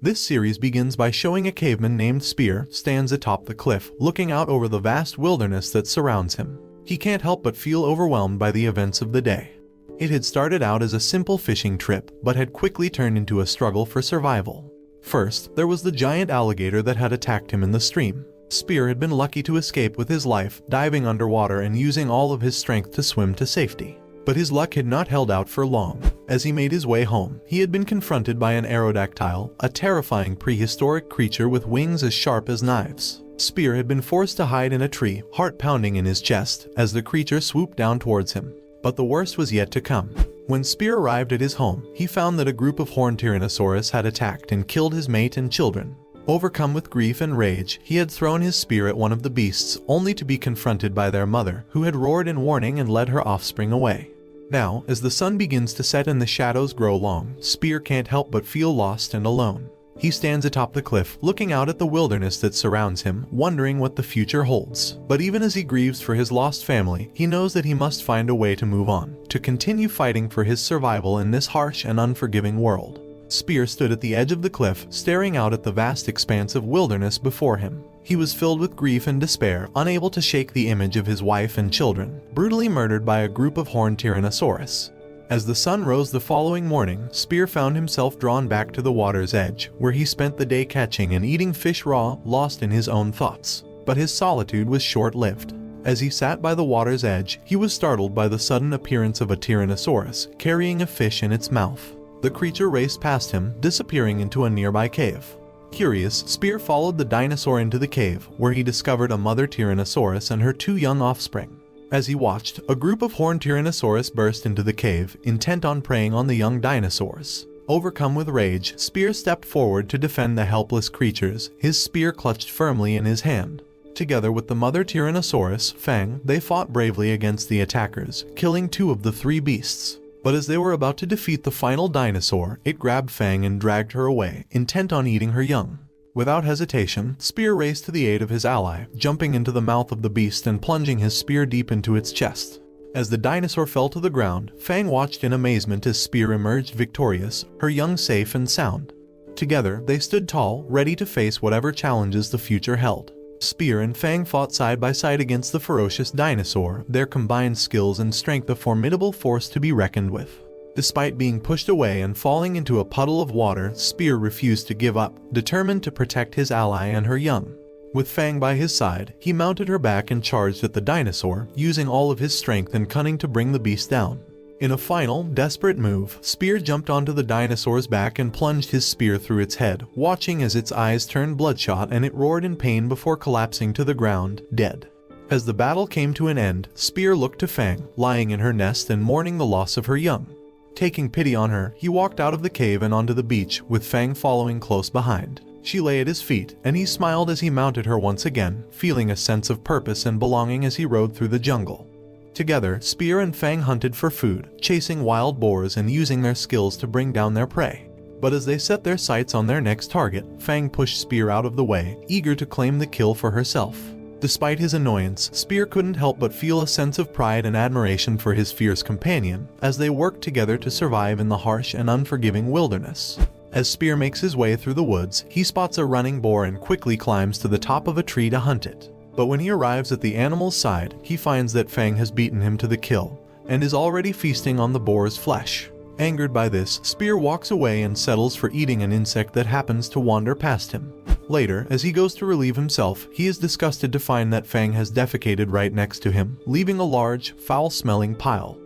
This series begins by showing a caveman named Spear stands atop the cliff, looking out over the vast wilderness that surrounds him. He can't help but feel overwhelmed by the events of the day. It had started out as a simple fishing trip, but had quickly turned into a struggle for survival. First, there was the giant alligator that had attacked him in the stream. Spear had been lucky to escape with his life, diving underwater and using all of his strength to swim to safety. But his luck had not held out for long. As he made his way home, he had been confronted by an aerodactyl, a terrifying prehistoric creature with wings as sharp as knives. Spear had been forced to hide in a tree, heart pounding in his chest, as the creature swooped down towards him. But the worst was yet to come. When Spear arrived at his home, he found that a group of horned Tyrannosaurus had attacked and killed his mate and children. Overcome with grief and rage, he had thrown his spear at one of the beasts, only to be confronted by their mother, who had roared in warning and led her offspring away. Now, as the sun begins to set and the shadows grow long, Spear can't help but feel lost and alone. He stands atop the cliff, looking out at the wilderness that surrounds him, wondering what the future holds. But even as he grieves for his lost family, he knows that he must find a way to move on, to continue fighting for his survival in this harsh and unforgiving world. Spear stood at the edge of the cliff, staring out at the vast expanse of wilderness before him. He was filled with grief and despair, unable to shake the image of his wife and children, brutally murdered by a group of horned Tyrannosaurus. As the sun rose the following morning, Spear found himself drawn back to the water's edge, where he spent the day catching and eating fish raw, lost in his own thoughts. But his solitude was short-lived. As he sat by the water's edge, he was startled by the sudden appearance of a Tyrannosaurus, carrying a fish in its mouth. The creature raced past him, disappearing into a nearby cave. Curious, Spear followed the dinosaur into the cave, where he discovered a mother Tyrannosaurus and her two young offspring. As he watched, a group of horned Tyrannosaurus burst into the cave, intent on preying on the young dinosaurs. Overcome with rage, Spear stepped forward to defend the helpless creatures, his spear clutched firmly in his hand. Together with the mother Tyrannosaurus, Fang, they fought bravely against the attackers, killing two of the three beasts. But as they were about to defeat the final dinosaur, it grabbed Fang and dragged her away, intent on eating her young. Without hesitation, Spear raced to the aid of his ally, jumping into the mouth of the beast and plunging his spear deep into its chest. As the dinosaur fell to the ground, Fang watched in amazement as Spear emerged victorious, her young safe and sound. Together, they stood tall, ready to face whatever challenges the future held. Spear and Fang fought side by side against the ferocious dinosaur, their combined skills and strength a formidable force to be reckoned with. Despite being pushed away and falling into a puddle of water, Spear refused to give up, determined to protect his ally and her young. With Fang by his side, he mounted her back and charged at the dinosaur, using all of his strength and cunning to bring the beast down. In a final, desperate move, Spear jumped onto the dinosaur's back and plunged his spear through its head, watching as its eyes turned bloodshot and it roared in pain before collapsing to the ground, dead. As the battle came to an end, Spear looked to Fang, lying in her nest and mourning the loss of her young. Taking pity on her, he walked out of the cave and onto the beach, with Fang following close behind. She lay at his feet, and he smiled as he mounted her once again, feeling a sense of purpose and belonging as he rode through the jungle. Together, Spear and Fang hunted for food, chasing wild boars and using their skills to bring down their prey. But as they set their sights on their next target, Fang pushed Spear out of the way, eager to claim the kill for herself. Despite his annoyance, Spear couldn't help but feel a sense of pride and admiration for his fierce companion, as they worked together to survive in the harsh and unforgiving wilderness. As Spear makes his way through the woods, he spots a running boar and quickly climbs to the top of a tree to hunt it. But when he arrives at the animal's side, he finds that Fang has beaten him to the kill, and is already feasting on the boar's flesh. Angered by this, Spear walks away and settles for eating an insect that happens to wander past him. Later, as he goes to relieve himself, he is disgusted to find that Fang has defecated right next to him, leaving a large, foul-smelling pile.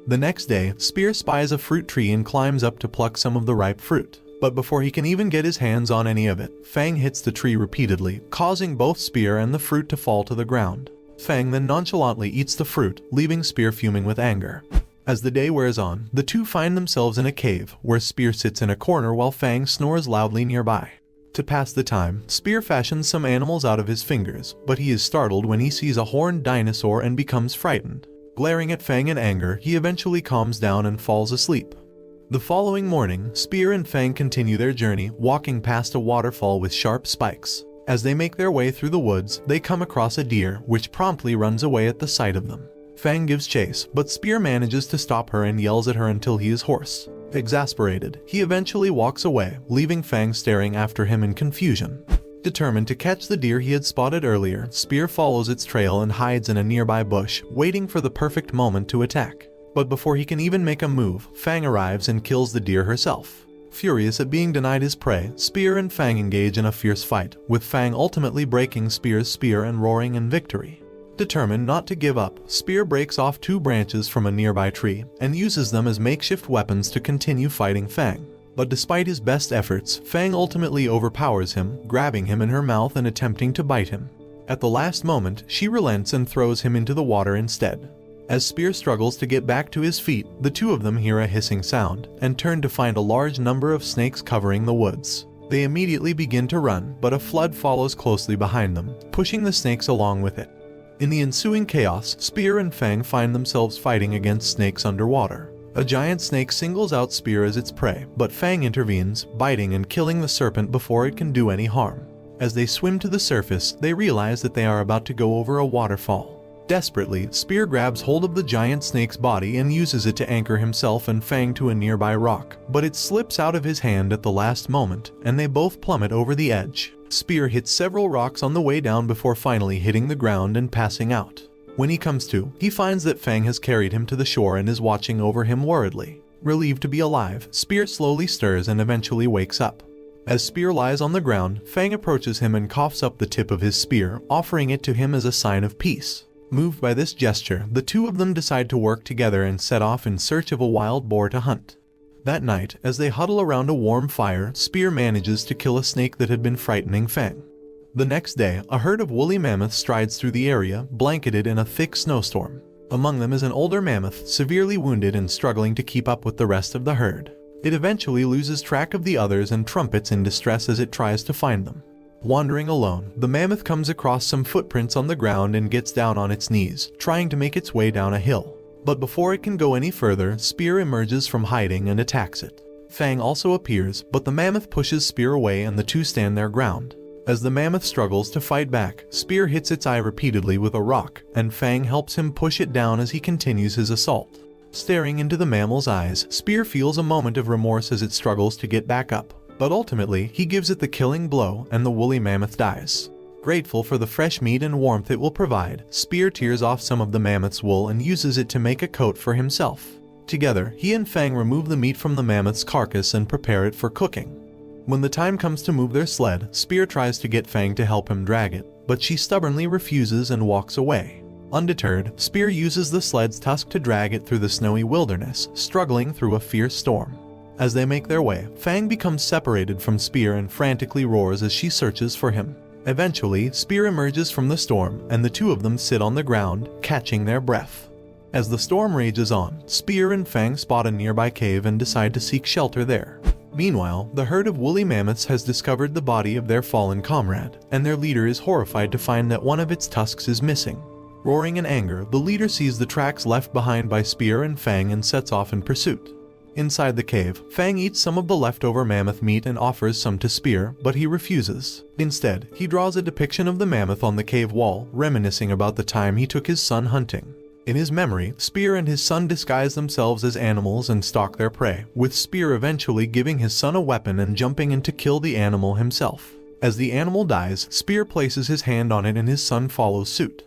The next day, Spear spies a fruit tree and climbs up to pluck some of the ripe fruit. But before he can even get his hands on any of it, Fang hits the tree repeatedly, causing both Spear and the fruit to fall to the ground. Fang then nonchalantly eats the fruit, leaving Spear fuming with anger. As the day wears on, the two find themselves in a cave, where Spear sits in a corner while Fang snores loudly nearby. To pass the time, Spear fashions some animals out of his fingers, but he is startled when he sees a horned dinosaur and becomes frightened. Glaring at Fang in anger, he eventually calms down and falls asleep. The following morning, Spear and Fang continue their journey, walking past a waterfall with sharp spikes. As they make their way through the woods, they come across a deer, which promptly runs away at the sight of them. Fang gives chase, but Spear manages to stop her and yells at her until he is hoarse. Exasperated, he eventually walks away, leaving Fang staring after him in confusion. Determined to catch the deer he had spotted earlier, Spear follows its trail and hides in a nearby bush, waiting for the perfect moment to attack. But before he can even make a move, Fang arrives and kills the deer herself. Furious at being denied his prey, Spear and Fang engage in a fierce fight, with Fang ultimately breaking Spear's spear and roaring in victory. Determined not to give up, Spear breaks off 2 branches from a nearby tree and uses them as makeshift weapons to continue fighting Fang. But despite his best efforts, Fang ultimately overpowers him, grabbing him in her mouth and attempting to bite him. At the last moment, she relents and throws him into the water instead. As Spear struggles to get back to his feet, the two of them hear a hissing sound and turn to find a large number of snakes covering the woods. They immediately begin to run, but a flood follows closely behind them, pushing the snakes along with it. In the ensuing chaos, Spear and Fang find themselves fighting against snakes underwater. A giant snake singles out Spear as its prey, but Fang intervenes, biting and killing the serpent before it can do any harm. As they swim to the surface, they realize that they are about to go over a waterfall. Desperately, Spear grabs hold of the giant snake's body and uses it to anchor himself and Fang to a nearby rock, but it slips out of his hand at the last moment, and they both plummet over the edge. Spear hits several rocks on the way down before finally hitting the ground and passing out. When he comes to, he finds that Fang has carried him to the shore and is watching over him worriedly. Relieved to be alive, Spear slowly stirs and eventually wakes up. As Spear lies on the ground, Fang approaches him and coughs up the tip of his spear, offering it to him as a sign of peace. Moved by this gesture, the two of them decide to work together and set off in search of a wild boar to hunt. That night, as they huddle around a warm fire, Spear manages to kill a snake that had been frightening Fang. The next day, a herd of woolly mammoths strides through the area, blanketed in a thick snowstorm. Among them is an older mammoth, severely wounded and struggling to keep up with the rest of the herd. It eventually loses track of the others and trumpets in distress as it tries to find them. Wandering alone, the mammoth comes across some footprints on the ground and gets down on its knees, trying to make its way down a hill. But before it can go any further, Spear emerges from hiding and attacks it. Fang also appears, but the mammoth pushes Spear away and the two stand their ground. As the mammoth struggles to fight back, Spear hits its eye repeatedly with a rock, and Fang helps him push it down as he continues his assault. Staring into the mammal's eyes, Spear feels a moment of remorse as it struggles to get back up. But ultimately, he gives it the killing blow and the woolly mammoth dies. Grateful for the fresh meat and warmth it will provide, Spear tears off some of the mammoth's wool and uses it to make a coat for himself. Together, he and Fang remove the meat from the mammoth's carcass and prepare it for cooking. When the time comes to move their sled, Spear tries to get Fang to help him drag it, but she stubbornly refuses and walks away. Undeterred, Spear uses the sled's tusk to drag it through the snowy wilderness, struggling through a fierce storm. As they make their way, Fang becomes separated from Spear and frantically roars as she searches for him. Eventually, Spear emerges from the storm, and the two of them sit on the ground, catching their breath. As the storm rages on, Spear and Fang spot a nearby cave and decide to seek shelter there. Meanwhile, the herd of woolly mammoths has discovered the body of their fallen comrade, and their leader is horrified to find that one of its tusks is missing. Roaring in anger, the leader sees the tracks left behind by Spear and Fang and sets off in pursuit. Inside the cave, Fang eats some of the leftover mammoth meat and offers some to Spear, but he refuses. Instead, he draws a depiction of the mammoth on the cave wall, reminiscing about the time he took his son hunting. In his memory, Spear and his son disguise themselves as animals and stalk their prey, with Spear eventually giving his son a weapon and jumping in to kill the animal himself. As the animal dies, Spear places his hand on it and his son follows suit.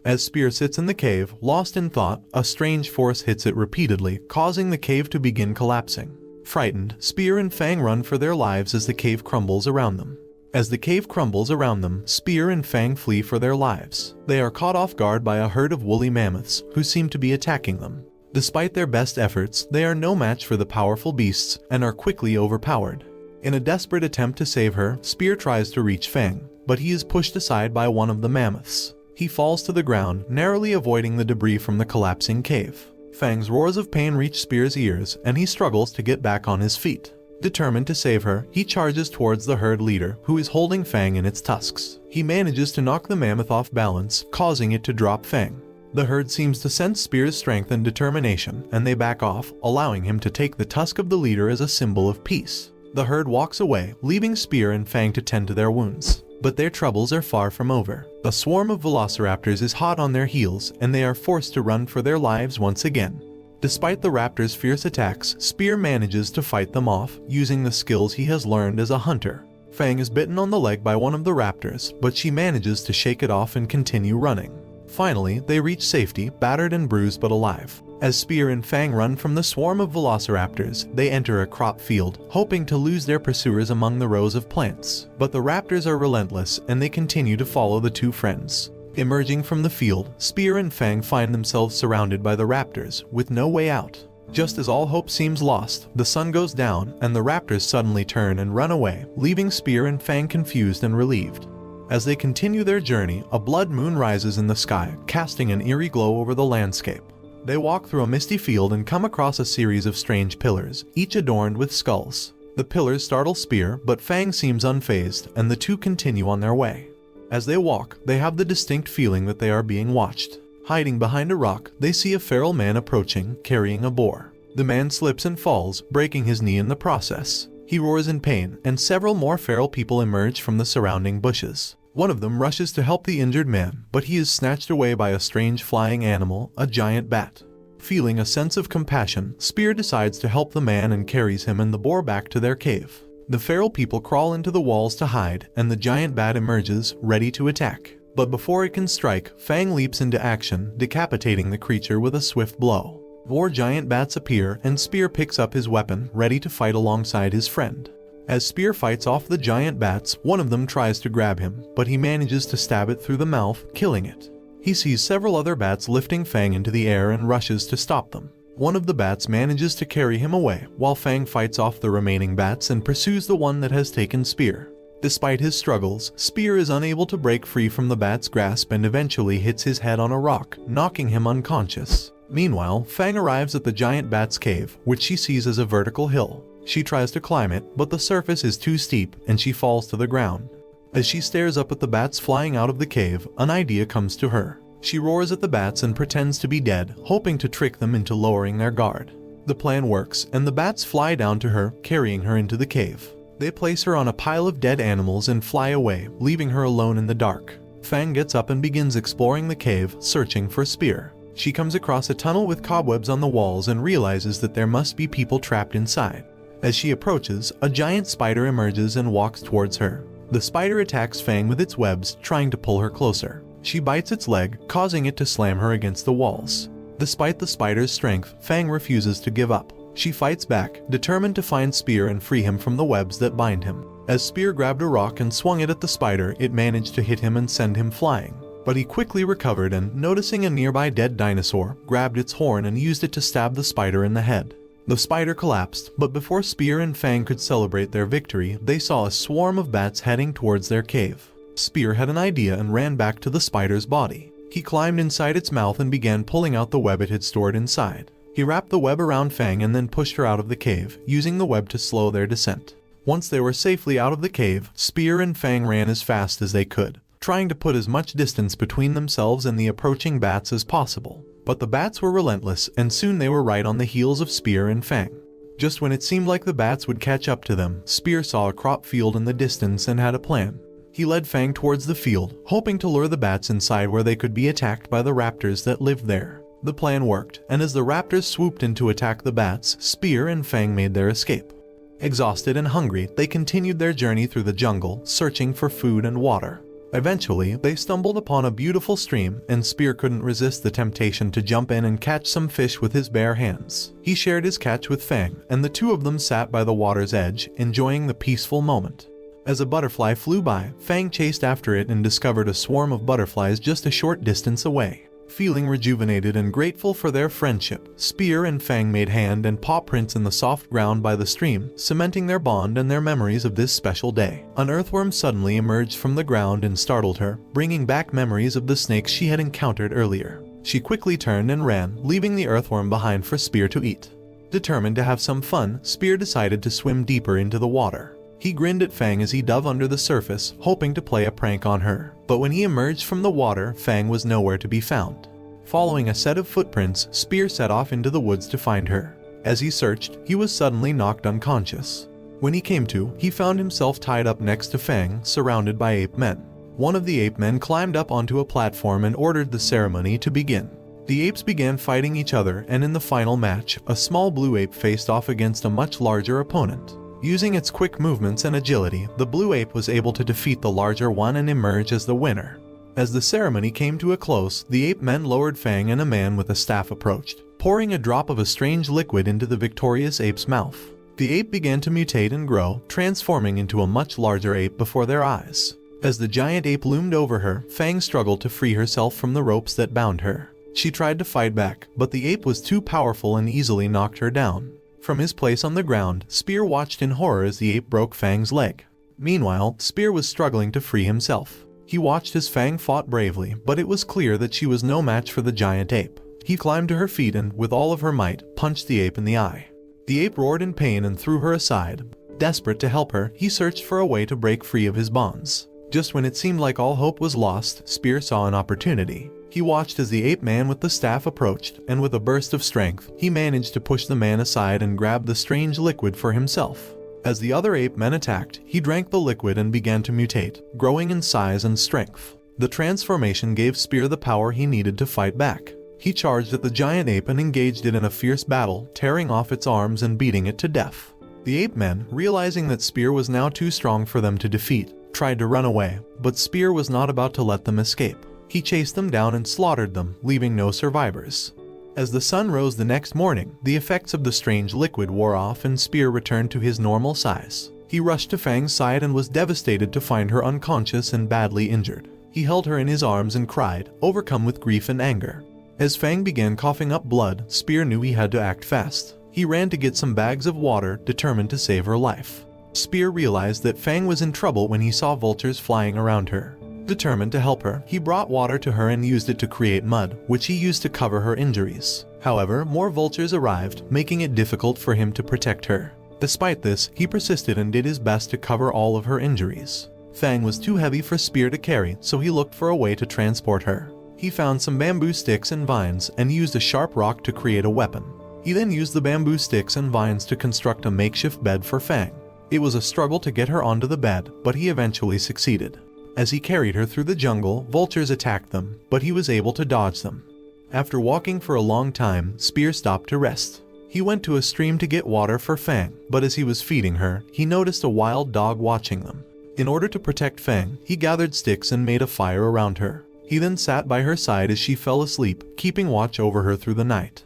As Spear sits in the cave, lost in thought, a strange force hits it repeatedly, causing the cave to begin collapsing. Frightened, Spear and Fang run for their lives as the cave crumbles around them. As the cave crumbles around them, Spear and Fang flee for their lives. They are caught off guard by a herd of woolly mammoths, who seem to be attacking them. Despite their best efforts, they are no match for the powerful beasts, and are quickly overpowered. In a desperate attempt to save her, Spear tries to reach Fang, but he is pushed aside by one of the mammoths. He falls to the ground, narrowly avoiding the debris from the collapsing cave. Fang's roars of pain reach Spear's ears, and he struggles to get back on his feet. Determined to save her, he charges towards the herd leader, who is holding Fang in its tusks. He manages to knock the mammoth off balance, causing it to drop Fang. The herd seems to sense Spear's strength and determination, and they back off, allowing him to take the tusk of the leader as a symbol of peace. The herd walks away, leaving Spear and Fang to tend to their wounds. But their troubles are far from over. A swarm of velociraptors is hot on their heels, and they are forced to run for their lives once again. Despite the raptor's fierce attacks, Spear manages to fight them off, using the skills he has learned as a hunter. Fang is bitten on the leg by one of the raptors, but she manages to shake it off and continue running. Finally, they reach safety, battered and bruised but alive. As Spear and Fang run from the swarm of velociraptors, they enter a crop field, hoping to lose their pursuers among the rows of plants. But the raptors are relentless, and they continue to follow the two friends. Emerging from the field, Spear and Fang find themselves surrounded by the raptors, with no way out. Just as all hope seems lost, the sun goes down, and the raptors suddenly turn and run away, leaving Spear and Fang confused and relieved. As they continue their journey, a blood moon rises in the sky, casting an eerie glow over the landscape. They walk through a misty field and come across a series of strange pillars, each adorned with skulls. The pillars startle Spear, but Fang seems unfazed, and the two continue on their way. As they walk, they have the distinct feeling that they are being watched. Hiding behind a rock, they see a feral man approaching, carrying a boar. The man slips and falls, breaking his knee in the process. He roars in pain, and several more feral people emerge from the surrounding bushes. One of them rushes to help the injured man, but he is snatched away by a strange flying animal, a giant bat. Feeling a sense of compassion, Spear decides to help the man and carries him and the boar back to their cave. The feral people crawl into the walls to hide, and the giant bat emerges, ready to attack. But before it can strike, Fang leaps into action, decapitating the creature with a swift blow. More giant bats appear, and Spear picks up his weapon, ready to fight alongside his friend. As Spear fights off the giant bats, one of them tries to grab him, but he manages to stab it through the mouth, killing it. He sees several other bats lifting Fang into the air and rushes to stop them. One of the bats manages to carry him away, while Fang fights off the remaining bats and pursues the one that has taken Spear. Despite his struggles, Spear is unable to break free from the bat's grasp and eventually hits his head on a rock, knocking him unconscious. Meanwhile, Fang arrives at the giant bat's cave, which she sees as a vertical hill. She tries to climb it, but the surface is too steep, and she falls to the ground. As she stares up at the bats flying out of the cave, an idea comes to her. She roars at the bats and pretends to be dead, hoping to trick them into lowering their guard. The plan works, and the bats fly down to her, carrying her into the cave. They place her on a pile of dead animals and fly away, leaving her alone in the dark. Fang gets up and begins exploring the cave, searching for Spear. She comes across a tunnel with cobwebs on the walls and realizes that there must be people trapped inside. As she approaches, a giant spider emerges and walks towards her. The spider attacks Fang with its webs, trying to pull her closer. She bites its leg, causing it to slam her against the walls. Despite the spider's strength, Fang refuses to give up. She fights back, determined to find Spear and free him from the webs that bind him. As Spear grabbed a rock and swung it at the spider, it managed to hit him and send him flying. But he quickly recovered and, noticing a nearby dead dinosaur, grabbed its horn and used it to stab the spider in the head. The spider collapsed, but before Spear and Fang could celebrate their victory, they saw a swarm of bats heading towards their cave. Spear had an idea and ran back to the spider's body. He climbed inside its mouth and began pulling out the web it had stored inside. He wrapped the web around Fang and then pushed her out of the cave, using the web to slow their descent. Once they were safely out of the cave, Spear and Fang ran as fast as they could, trying to put as much distance between themselves and the approaching bats as possible. But the bats were relentless, and soon they were right on the heels of Spear and Fang. Just when it seemed like the bats would catch up to them, Spear saw a crop field in the distance and had a plan. He led Fang towards the field, hoping to lure the bats inside where they could be attacked by the raptors that lived there. The plan worked, and as the raptors swooped in to attack the bats, Spear and Fang made their escape. Exhausted and hungry, they continued their journey through the jungle, searching for food and water. Eventually, they stumbled upon a beautiful stream, and Spear couldn't resist the temptation to jump in and catch some fish with his bare hands. He shared his catch with Fang, and the two of them sat by the water's edge, enjoying the peaceful moment. As a butterfly flew by, Fang chased after it and discovered a swarm of butterflies just a short distance away. Feeling rejuvenated and grateful for their friendship, Spear and Fang made hand and paw prints in the soft ground by the stream, cementing their bond and their memories of this special day. An earthworm suddenly emerged from the ground and startled her, bringing back memories of the snakes she had encountered earlier. She quickly turned and ran, leaving the earthworm behind for Spear to eat. Determined to have some fun, Spear decided to swim deeper into the water. He grinned at Fang as he dove under the surface, hoping to play a prank on her. But when he emerged from the water, Fang was nowhere to be found. Following a set of footprints, Spear set off into the woods to find her. As he searched, he was suddenly knocked unconscious. When he came to, he found himself tied up next to Fang, surrounded by ape men. One of the ape men climbed up onto a platform and ordered the ceremony to begin. The apes began fighting each other, and in the final match, a small blue ape faced off against a much larger opponent. Using its quick movements and agility, the blue ape was able to defeat the larger one and emerge as the winner. As the ceremony came to a close, the ape men lowered Fang and a man with a staff approached, pouring a drop of a strange liquid into the victorious ape's mouth. The ape began to mutate and grow, transforming into a much larger ape before their eyes. As the giant ape loomed over her, Fang struggled to free herself from the ropes that bound her. She tried to fight back, but the ape was too powerful and easily knocked her down. From his place on the ground, Spear watched in horror as the ape broke Fang's leg. Meanwhile, Spear was struggling to free himself. He watched as Fang fought bravely, but it was clear that she was no match for the giant ape. He climbed to her feet and, with all of her might, punched the ape in the eye. The ape roared in pain and threw her aside. Desperate to help her, he searched for a way to break free of his bonds. Just when it seemed like all hope was lost, Spear saw an opportunity. He watched as the ape man with the staff approached, and with a burst of strength, he managed to push the man aside and grab the strange liquid for himself. As the other ape men attacked, he drank the liquid and began to mutate, growing in size and strength. The transformation gave Spear the power he needed to fight back. He charged at the giant ape and engaged it in a fierce battle, tearing off its arms and beating it to death. The ape men, realizing that Spear was now too strong for them to defeat, tried to run away, but Spear was not about to let them escape. He chased them down and slaughtered them, leaving no survivors. As the sun rose the next morning, the effects of the strange liquid wore off and Spear returned to his normal size. He rushed to Fang's side and was devastated to find her unconscious and badly injured. He held her in his arms and cried, overcome with grief and anger. As Fang began coughing up blood, Spear knew he had to act fast. He ran to get some bags of water, determined to save her life. Spear realized that Fang was in trouble when he saw vultures flying around her. Determined to help her, he brought water to her and used it to create mud, which he used to cover her injuries. However, more vultures arrived, making it difficult for him to protect her. Despite this, he persisted and did his best to cover all of her injuries. Fang was too heavy for Spear to carry, so he looked for a way to transport her. He found some bamboo sticks and vines and used a sharp rock to create a weapon. He then used the bamboo sticks and vines to construct a makeshift bed for Fang. It was a struggle to get her onto the bed, but he eventually succeeded. As he carried her through the jungle, vultures attacked them, but he was able to dodge them. After walking for a long time, Spear stopped to rest. He went to a stream to get water for Fang, but as he was feeding her, he noticed a wild dog watching them. In order to protect Fang, he gathered sticks and made a fire around her. He then sat by her side as she fell asleep, keeping watch over her through the night.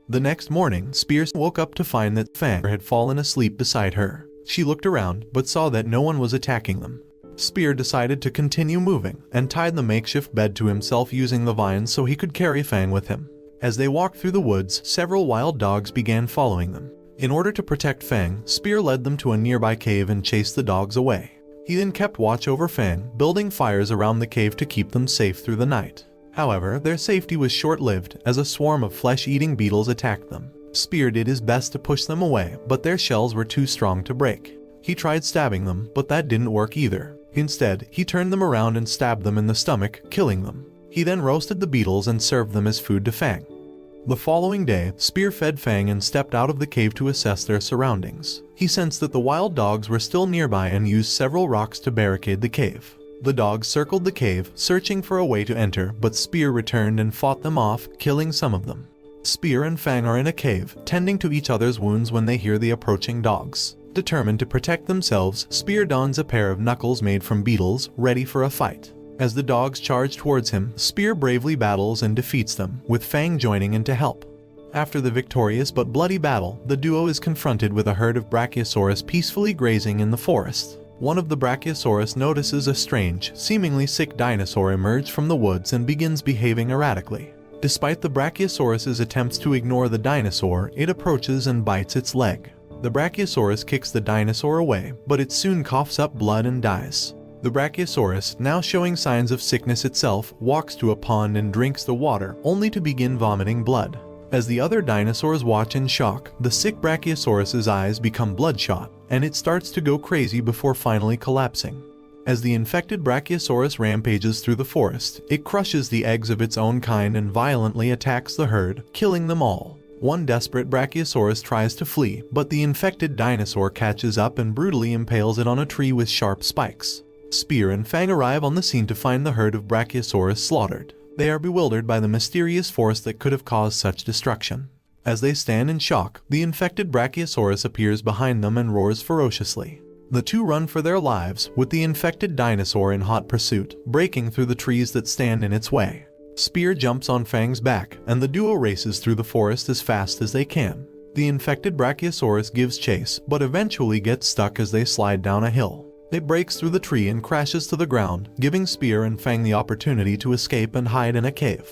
The next morning, Spear woke up to find that Fang had fallen asleep beside her. She looked around, but saw that no one was attacking them. Spear decided to continue moving, and tied the makeshift bed to himself using the vines so he could carry Fang with him. As they walked through the woods, several wild dogs began following them. In order to protect Fang, Spear led them to a nearby cave and chased the dogs away. He then kept watch over Fang, building fires around the cave to keep them safe through the night. However, their safety was short-lived as a swarm of flesh-eating beetles attacked them. Spear did his best to push them away, but their shells were too strong to break. He tried stabbing them, but that didn't work either. Instead, he turned them around and stabbed them in the stomach, killing them. He then roasted the beetles and served them as food to Fang. The following day, Spear fed Fang and stepped out of the cave to assess their surroundings. He sensed that the wild dogs were still nearby and used several rocks to barricade the cave. The dogs circled the cave, searching for a way to enter, but Spear returned and fought them off, killing some of them. Spear and Fang are in a cave, tending to each other's wounds when they hear the approaching dogs. Determined to protect themselves, Spear dons a pair of knuckles made from beetles, ready for a fight. As the dogs charge towards him, Spear bravely battles and defeats them, with Fang joining in to help. After the victorious but bloody battle, the duo is confronted with a herd of Brachiosaurus peacefully grazing in the forest. One of the Brachiosaurus notices a strange, seemingly sick dinosaur emerge from the woods and begins behaving erratically. Despite the Brachiosaurus's attempts to ignore the dinosaur, it approaches and bites its leg. The Brachiosaurus kicks the dinosaur away, but it soon coughs up blood and dies. The Brachiosaurus, now showing signs of sickness itself, walks to a pond and drinks the water, only to begin vomiting blood. As the other dinosaurs watch in shock, the sick Brachiosaurus's eyes become bloodshot, and it starts to go crazy before finally collapsing. As the infected Brachiosaurus rampages through the forest, it crushes the eggs of its own kind and violently attacks the herd, killing them all. One desperate Brachiosaurus tries to flee, but the infected dinosaur catches up and brutally impales it on a tree with sharp spikes. Spear and Fang arrive on the scene to find the herd of Brachiosaurus slaughtered. They are bewildered by the mysterious force that could have caused such destruction. As they stand in shock, the infected Brachiosaurus appears behind them and roars ferociously. The two run for their lives, with the infected dinosaur in hot pursuit, breaking through the trees that stand in its way. Spear jumps on Fang's back, and the duo races through the forest as fast as they can. The infected Brachiosaurus gives chase, but eventually gets stuck as they slide down a hill. It breaks through the tree and crashes to the ground, giving Spear and Fang the opportunity to escape and hide in a cave.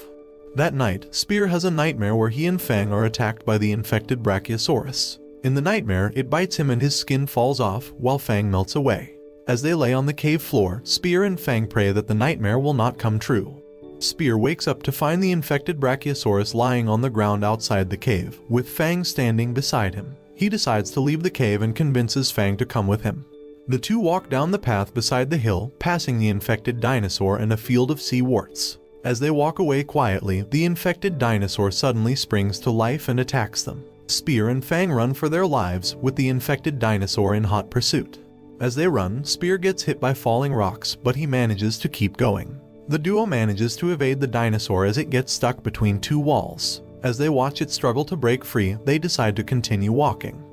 That night, Spear has a nightmare where he and Fang are attacked by the infected Brachiosaurus. In the nightmare, it bites him and his skin falls off, while Fang melts away. As they lay on the cave floor, Spear and Fang pray that the nightmare will not come true. Spear wakes up to find the infected Brachiosaurus lying on the ground outside the cave, with Fang standing beside him. He decides to leave the cave and convinces Fang to come with him. The two walk down the path beside the hill, passing the infected dinosaur and a field of sea warts. As they walk away quietly, the infected dinosaur suddenly springs to life and attacks them. Spear and Fang run for their lives, with the infected dinosaur in hot pursuit. As they run, Spear gets hit by falling rocks, but he manages to keep going. The duo manages to evade the dinosaur as it gets stuck between two walls. As they watch it struggle to break free, they decide to continue walking.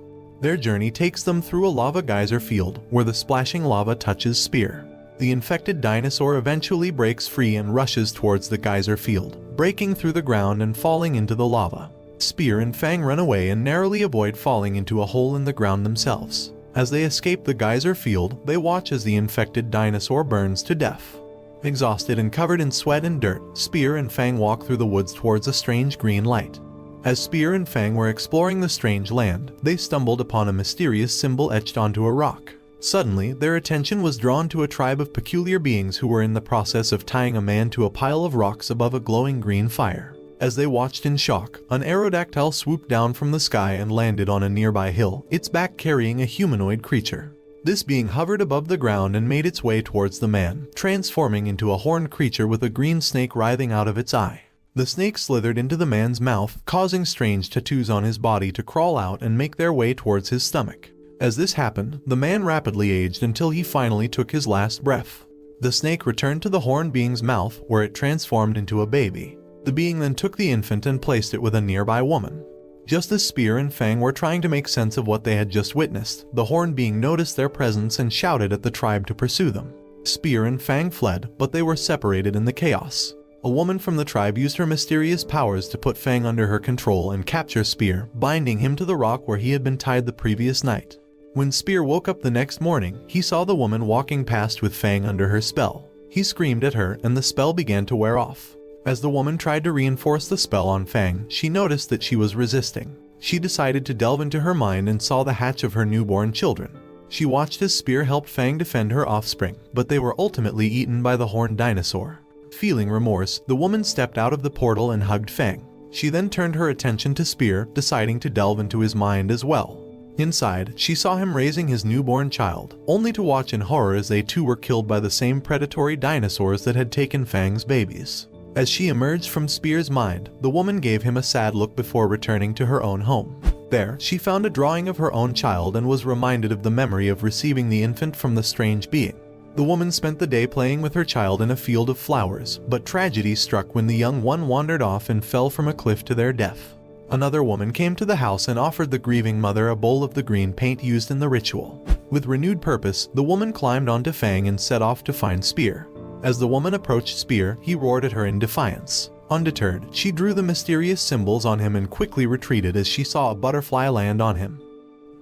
Their journey takes them through a lava geyser field, where the splashing lava touches Spear. The infected dinosaur eventually breaks free and rushes towards the geyser field, breaking through the ground and falling into the lava. Spear and Fang run away and narrowly avoid falling into a hole in the ground themselves. As they escape the geyser field, they watch as the infected dinosaur burns to death. Exhausted and covered in sweat and dirt, Spear and Fang walk through the woods towards a strange green light. As Spear and Fang were exploring the strange land, they stumbled upon a mysterious symbol etched onto a rock. Suddenly, their attention was drawn to a tribe of peculiar beings who were in the process of tying a man to a pile of rocks above a glowing green fire. As they watched in shock, an aerodactyl swooped down from the sky and landed on a nearby hill, its back carrying a humanoid creature. This being hovered above the ground and made its way towards the man, transforming into a horned creature with a green snake writhing out of its eye. The snake slithered into the man's mouth, causing strange tattoos on his body to crawl out and make their way towards his stomach. As this happened, the man rapidly aged until he finally took his last breath. The snake returned to the horned being's mouth, where it transformed into a baby. The being then took the infant and placed it with a nearby woman. Just as Spear and Fang were trying to make sense of what they had just witnessed, the horned being noticed their presence and shouted at the tribe to pursue them. Spear and Fang fled, but they were separated in the chaos. A woman from the tribe used her mysterious powers to put Fang under her control and capture Spear, binding him to the rock where he had been tied the previous night. When Spear woke up the next morning, he saw the woman walking past with Fang under her spell. He screamed at her, and the spell began to wear off. As the woman tried to reinforce the spell on Fang, she noticed that she was resisting. She decided to delve into her mind and saw the hatch of her newborn children. She watched as Spear helped Fang defend her offspring, but they were ultimately eaten by the horned dinosaur. Feeling remorse, the woman stepped out of the portal and hugged Fang. She then turned her attention to Spear, deciding to delve into his mind as well. Inside, she saw him raising his newborn child, only to watch in horror as they too were killed by the same predatory dinosaurs that had taken Fang's babies. As she emerged from Spear's mind, the woman gave him a sad look before returning to her own home. There, she found a drawing of her own child and was reminded of the memory of receiving the infant from the strange being. The woman spent the day playing with her child in a field of flowers, but tragedy struck when the young one wandered off and fell from a cliff to their death. Another woman came to the house and offered the grieving mother a bowl of the green paint used in the ritual. With renewed purpose, the woman climbed onto Fang and set off to find Spear. As the woman approached Spear, he roared at her in defiance. Undeterred, she drew the mysterious symbols on him and quickly retreated as she saw a butterfly land on him.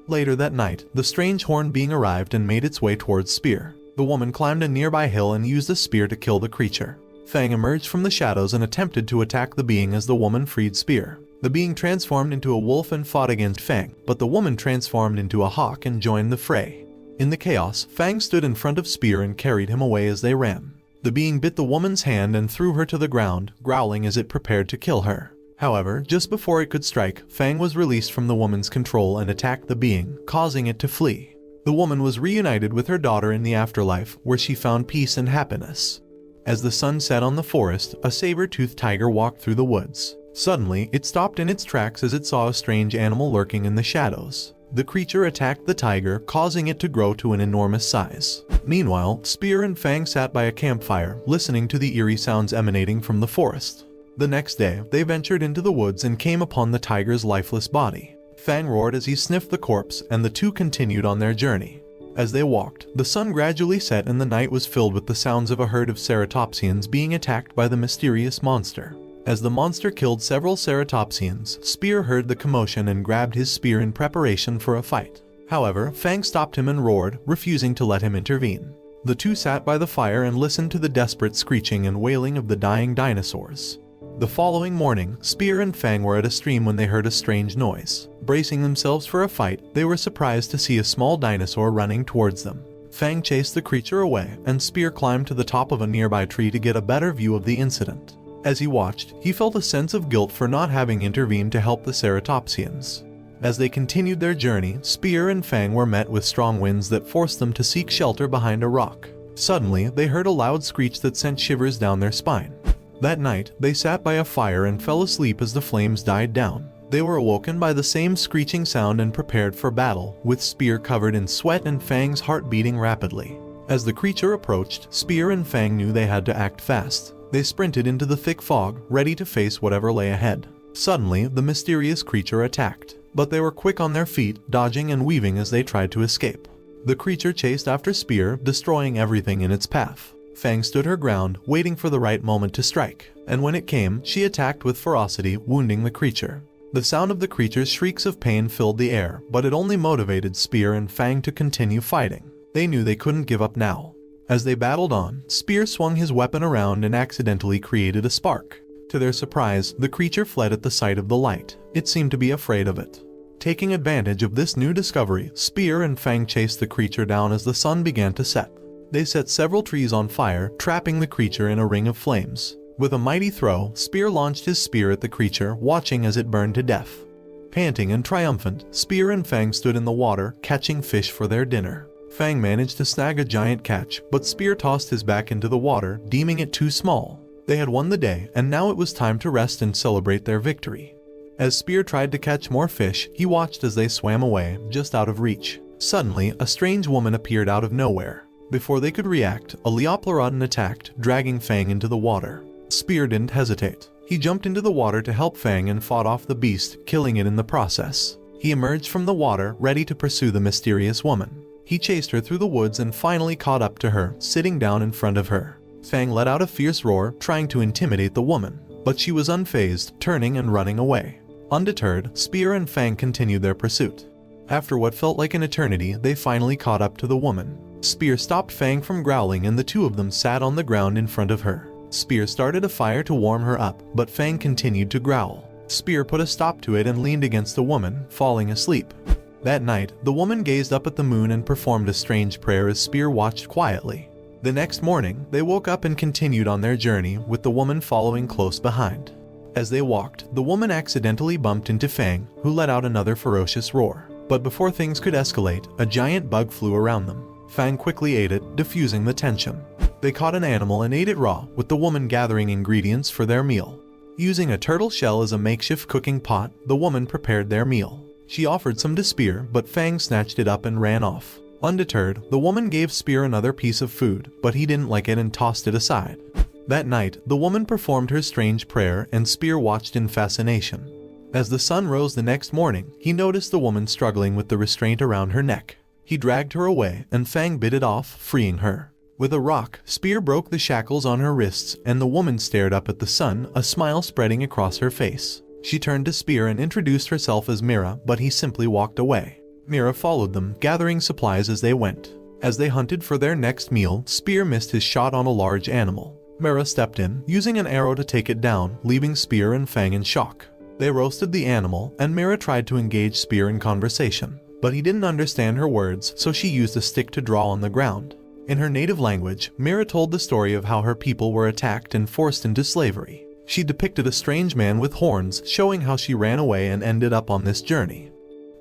Later that night, the strange horned being arrived and made its way towards Spear. The woman climbed a nearby hill and used a spear to kill the creature. Fang emerged from the shadows and attempted to attack the being as the woman freed Spear. The being transformed into a wolf and fought against Fang, but the woman transformed into a hawk and joined the fray. In the chaos, Fang stood in front of Spear and carried him away as they ran. The being bit the woman's hand and threw her to the ground, growling as it prepared to kill her. However, just before it could strike, Fang was released from the woman's control and attacked the being, causing it to flee. The woman was reunited with her daughter in the afterlife, where she found peace and happiness. As the sun set on the forest, a saber-toothed tiger walked through the woods. Suddenly, it stopped in its tracks as it saw a strange animal lurking in the shadows. The creature attacked the tiger, causing it to grow to an enormous size. Meanwhile, Spear and Fang sat by a campfire, listening to the eerie sounds emanating from the forest. The next day, they ventured into the woods and came upon the tiger's lifeless body. Fang roared as he sniffed the corpse, and the two continued on their journey. As they walked, the sun gradually set and the night was filled with the sounds of a herd of ceratopsians being attacked by the mysterious monster. As the monster killed several ceratopsians, Spear heard the commotion and grabbed his spear in preparation for a fight. However, Fang stopped him and roared, refusing to let him intervene. The two sat by the fire and listened to the desperate screeching and wailing of the dying dinosaurs. The following morning, Spear and Fang were at a stream when they heard a strange noise. Bracing themselves for a fight, they were surprised to see a small dinosaur running towards them. Fang chased the creature away, and Spear climbed to the top of a nearby tree to get a better view of the incident. As he watched, he felt a sense of guilt for not having intervened to help the ceratopsians. As they continued their journey, Spear and Fang were met with strong winds that forced them to seek shelter behind a rock. Suddenly, they heard a loud screech that sent shivers down their spine. That night, they sat by a fire and fell asleep as the flames died down. They were awoken by the same screeching sound and prepared for battle, with Spear covered in sweat and Fang's heart beating rapidly. As the creature approached, Spear and Fang knew they had to act fast. They sprinted into the thick fog, ready to face whatever lay ahead. Suddenly, the mysterious creature attacked, but they were quick on their feet, dodging and weaving as they tried to escape. The creature chased after Spear, destroying everything in its path. Fang stood her ground, waiting for the right moment to strike, and when it came, she attacked with ferocity, wounding the creature. The sound of the creature's shrieks of pain filled the air, but it only motivated Spear and Fang to continue fighting. They knew they couldn't give up now. As they battled on, Spear swung his weapon around and accidentally created a spark. To their surprise, the creature fled at the sight of the light. It seemed to be afraid of it. Taking advantage of this new discovery, Spear and Fang chased the creature down as the sun began to set. They set several trees on fire, trapping the creature in a ring of flames. With a mighty throw, Spear launched his spear at the creature, watching as it burned to death. Panting and triumphant, Spear and Fang stood in the water, catching fish for their dinner. Fang managed to snag a giant catch, but Spear tossed his back into the water, deeming it too small. They had won the day, and now it was time to rest and celebrate their victory. As Spear tried to catch more fish, he watched as they swam away, just out of reach. Suddenly, a strange woman appeared out of nowhere. Before they could react, a Leopleurodon attacked, dragging Fang into the water. Spear didn't hesitate. He jumped into the water to help Fang and fought off the beast, killing it in the process. He emerged from the water, ready to pursue the mysterious woman. He chased her through the woods and finally caught up to her, sitting down in front of her. Fang let out a fierce roar, trying to intimidate the woman, but she was unfazed, turning and running away. Undeterred, Spear and Fang continued their pursuit. After what felt like an eternity, they finally caught up to the woman. Spear stopped Fang from growling and the two of them sat on the ground in front of her. Spear started a fire to warm her up, but Fang continued to growl. Spear put a stop to it and leaned against the woman, falling asleep. That night, the woman gazed up at the moon and performed a strange prayer as Spear watched quietly. The next morning, they woke up and continued on their journey, with the woman following close behind. As they walked, the woman accidentally bumped into Fang, who let out another ferocious roar. But before things could escalate, a giant bug flew around them. Fang quickly ate it, diffusing the tension. They caught an animal and ate it raw, with the woman gathering ingredients for their meal. Using a turtle shell as a makeshift cooking pot, the woman prepared their meal. She offered some to Spear, but Fang snatched it up and ran off. Undeterred, the woman gave Spear another piece of food, but he didn't like it and tossed it aside. That night, the woman performed her strange prayer and Spear watched in fascination. As the sun rose the next morning, he noticed the woman struggling with the restraint around her neck. He dragged her away, and Fang bit it off, freeing her. With a rock, Spear broke the shackles on her wrists, and the woman stared up at the sun, a smile spreading across her face. She turned to Spear and introduced herself as Mira, but he simply walked away. Mira followed them, gathering supplies as they went. As they hunted for their next meal, Spear missed his shot on a large animal. Mira stepped in, using an arrow to take it down, leaving Spear and Fang in shock. They roasted the animal, and Mira tried to engage Spear in conversation. But he didn't understand her words, so she used a stick to draw on the ground. In her native language, Mira told the story of how her people were attacked and forced into slavery. She depicted a strange man with horns, showing how she ran away and ended up on this journey.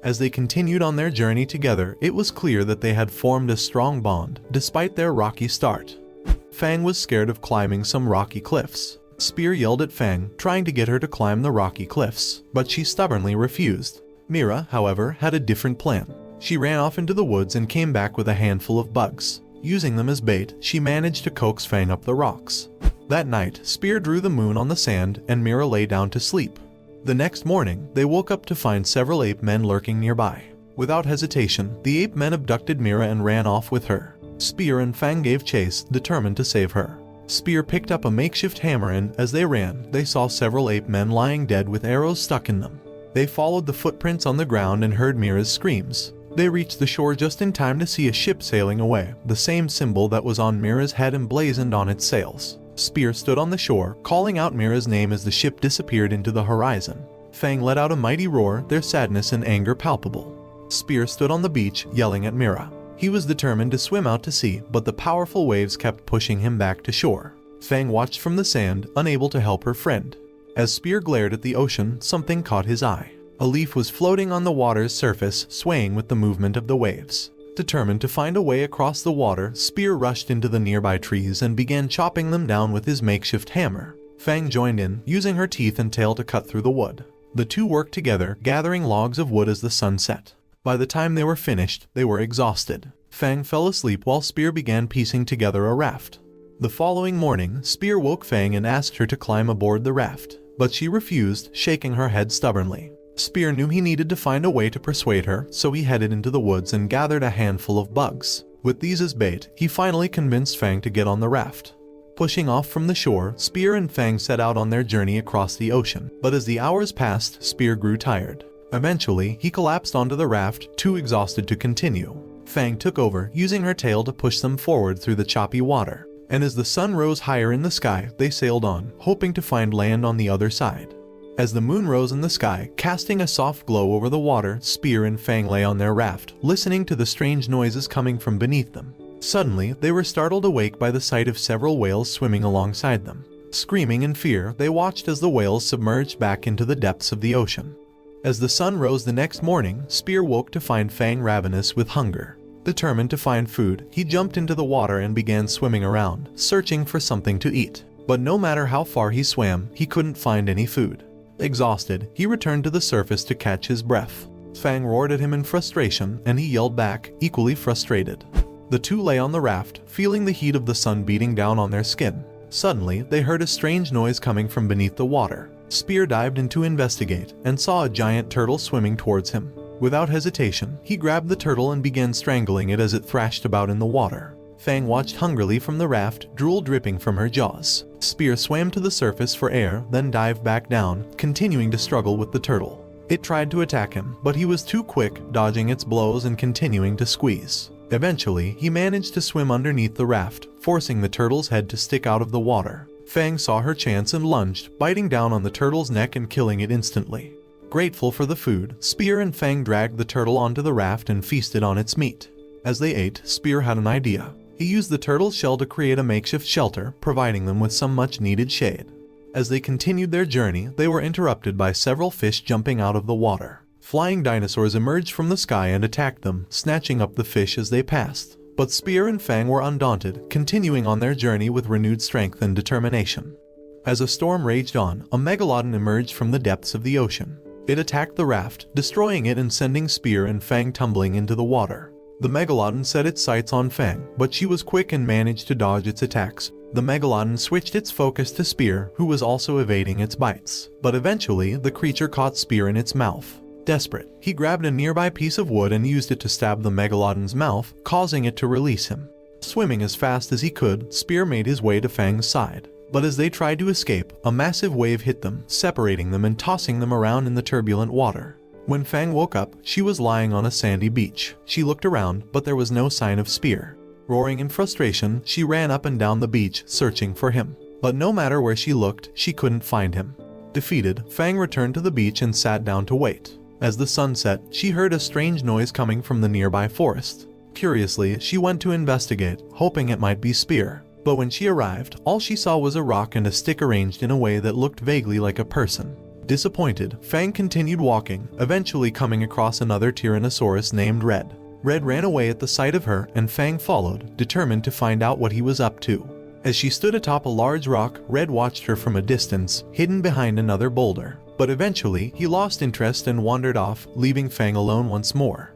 As they continued on their journey together, it was clear that they had formed a strong bond, despite their rocky start. Fang was scared of climbing some rocky cliffs. Spear yelled at Fang, trying to get her to climb the rocky cliffs, but she stubbornly refused. Mira, however, had a different plan. She ran off into the woods and came back with a handful of bugs. Using them as bait, she managed to coax Fang up the rocks. That night, Spear drew the moon on the sand and Mira lay down to sleep. The next morning, they woke up to find several ape men lurking nearby. Without hesitation, the ape men abducted Mira and ran off with her. Spear and Fang gave chase, determined to save her. Spear picked up a makeshift hammer and, as they ran, they saw several ape men lying dead with arrows stuck in them. They followed the footprints on the ground and heard Mira's screams. They reached the shore just in time to see a ship sailing away, the same symbol that was on Mira's head emblazoned on its sails. Spear stood on the shore, calling out Mira's name as the ship disappeared into the horizon. Fang let out a mighty roar, their sadness and anger palpable. Spear stood on the beach, yelling at Mira. He was determined to swim out to sea, but the powerful waves kept pushing him back to shore. Fang watched from the sand, unable to help her friend. As Spear glared at the ocean, something caught his eye. A leaf was floating on the water's surface, swaying with the movement of the waves. Determined to find a way across the water, Spear rushed into the nearby trees and began chopping them down with his makeshift hammer. Fang joined in, using her teeth and tail to cut through the wood. The two worked together, gathering logs of wood as the sun set. By the time they were finished, they were exhausted. Fang fell asleep while Spear began piecing together a raft. The following morning, Spear woke Fang and asked her to climb aboard the raft, but she refused, shaking her head stubbornly. Spear knew he needed to find a way to persuade her, so he headed into the woods and gathered a handful of bugs. With these as bait, he finally convinced Fang to get on the raft. Pushing off from the shore, Spear and Fang set out on their journey across the ocean, but as the hours passed, Spear grew tired. Eventually, he collapsed onto the raft, too exhausted to continue. Fang took over, using her tail to push them forward through the choppy water. And as the sun rose higher in the sky, they sailed on, hoping to find land on the other side. As the moon rose in the sky, casting a soft glow over the water, Spear and Fang lay on their raft, listening to the strange noises coming from beneath them. Suddenly, they were startled awake by the sight of several whales swimming alongside them. Screaming in fear, they watched as the whales submerged back into the depths of the ocean. As the sun rose the next morning, Spear woke to find Fang ravenous with hunger. Determined to find food, he jumped into the water and began swimming around, searching for something to eat. But no matter how far he swam, he couldn't find any food. Exhausted, he returned to the surface to catch his breath. Fang roared at him in frustration, and he yelled back, equally frustrated. The two lay on the raft, feeling the heat of the sun beating down on their skin. Suddenly, they heard a strange noise coming from beneath the water. Spear dived in to investigate, and saw a giant turtle swimming towards him. Without hesitation, he grabbed the turtle and began strangling it as it thrashed about in the water. Fang watched hungrily from the raft, drool dripping from her jaws. Spear swam to the surface for air, then dived back down, continuing to struggle with the turtle. It tried to attack him, but he was too quick, dodging its blows and continuing to squeeze. Eventually, he managed to swim underneath the raft, forcing the turtle's head to stick out of the water. Fang saw her chance and lunged, biting down on the turtle's neck and killing it instantly. Grateful for the food, Spear and Fang dragged the turtle onto the raft and feasted on its meat. As they ate, Spear had an idea. He used the turtle's shell to create a makeshift shelter, providing them with some much-needed shade. As they continued their journey, they were interrupted by several fish jumping out of the water. Flying dinosaurs emerged from the sky and attacked them, snatching up the fish as they passed. But Spear and Fang were undaunted, continuing on their journey with renewed strength and determination. As a storm raged on, a megalodon emerged from the depths of the ocean. It attacked the raft, destroying it and sending Spear and Fang tumbling into the water. The megalodon set its sights on Fang, but she was quick and managed to dodge its attacks. The megalodon switched its focus to Spear, who was also evading its bites. But eventually, the creature caught Spear in its mouth. Desperate, he grabbed a nearby piece of wood and used it to stab the megalodon's mouth, causing it to release him. Swimming as fast as he could, Spear made his way to Fang's side. But as they tried to escape, a massive wave hit them, separating them and tossing them around in the turbulent water. When Fang woke up, she was lying on a sandy beach. She looked around, but there was no sign of Spear. Roaring in frustration, she ran up and down the beach, searching for him. But no matter where she looked, she couldn't find him. Defeated, Fang returned to the beach and sat down to wait. As the sun set, she heard a strange noise coming from the nearby forest. Curiously, she went to investigate, hoping it might be Spear. But when she arrived, all she saw was a rock and a stick arranged in a way that looked vaguely like a person. Disappointed, Fang continued walking, eventually coming across another Tyrannosaurus named Red. Red ran away at the sight of her, and Fang followed, determined to find out what he was up to. As she stood atop a large rock, Red watched her from a distance, hidden behind another boulder. But eventually, he lost interest and wandered off, leaving Fang alone once more.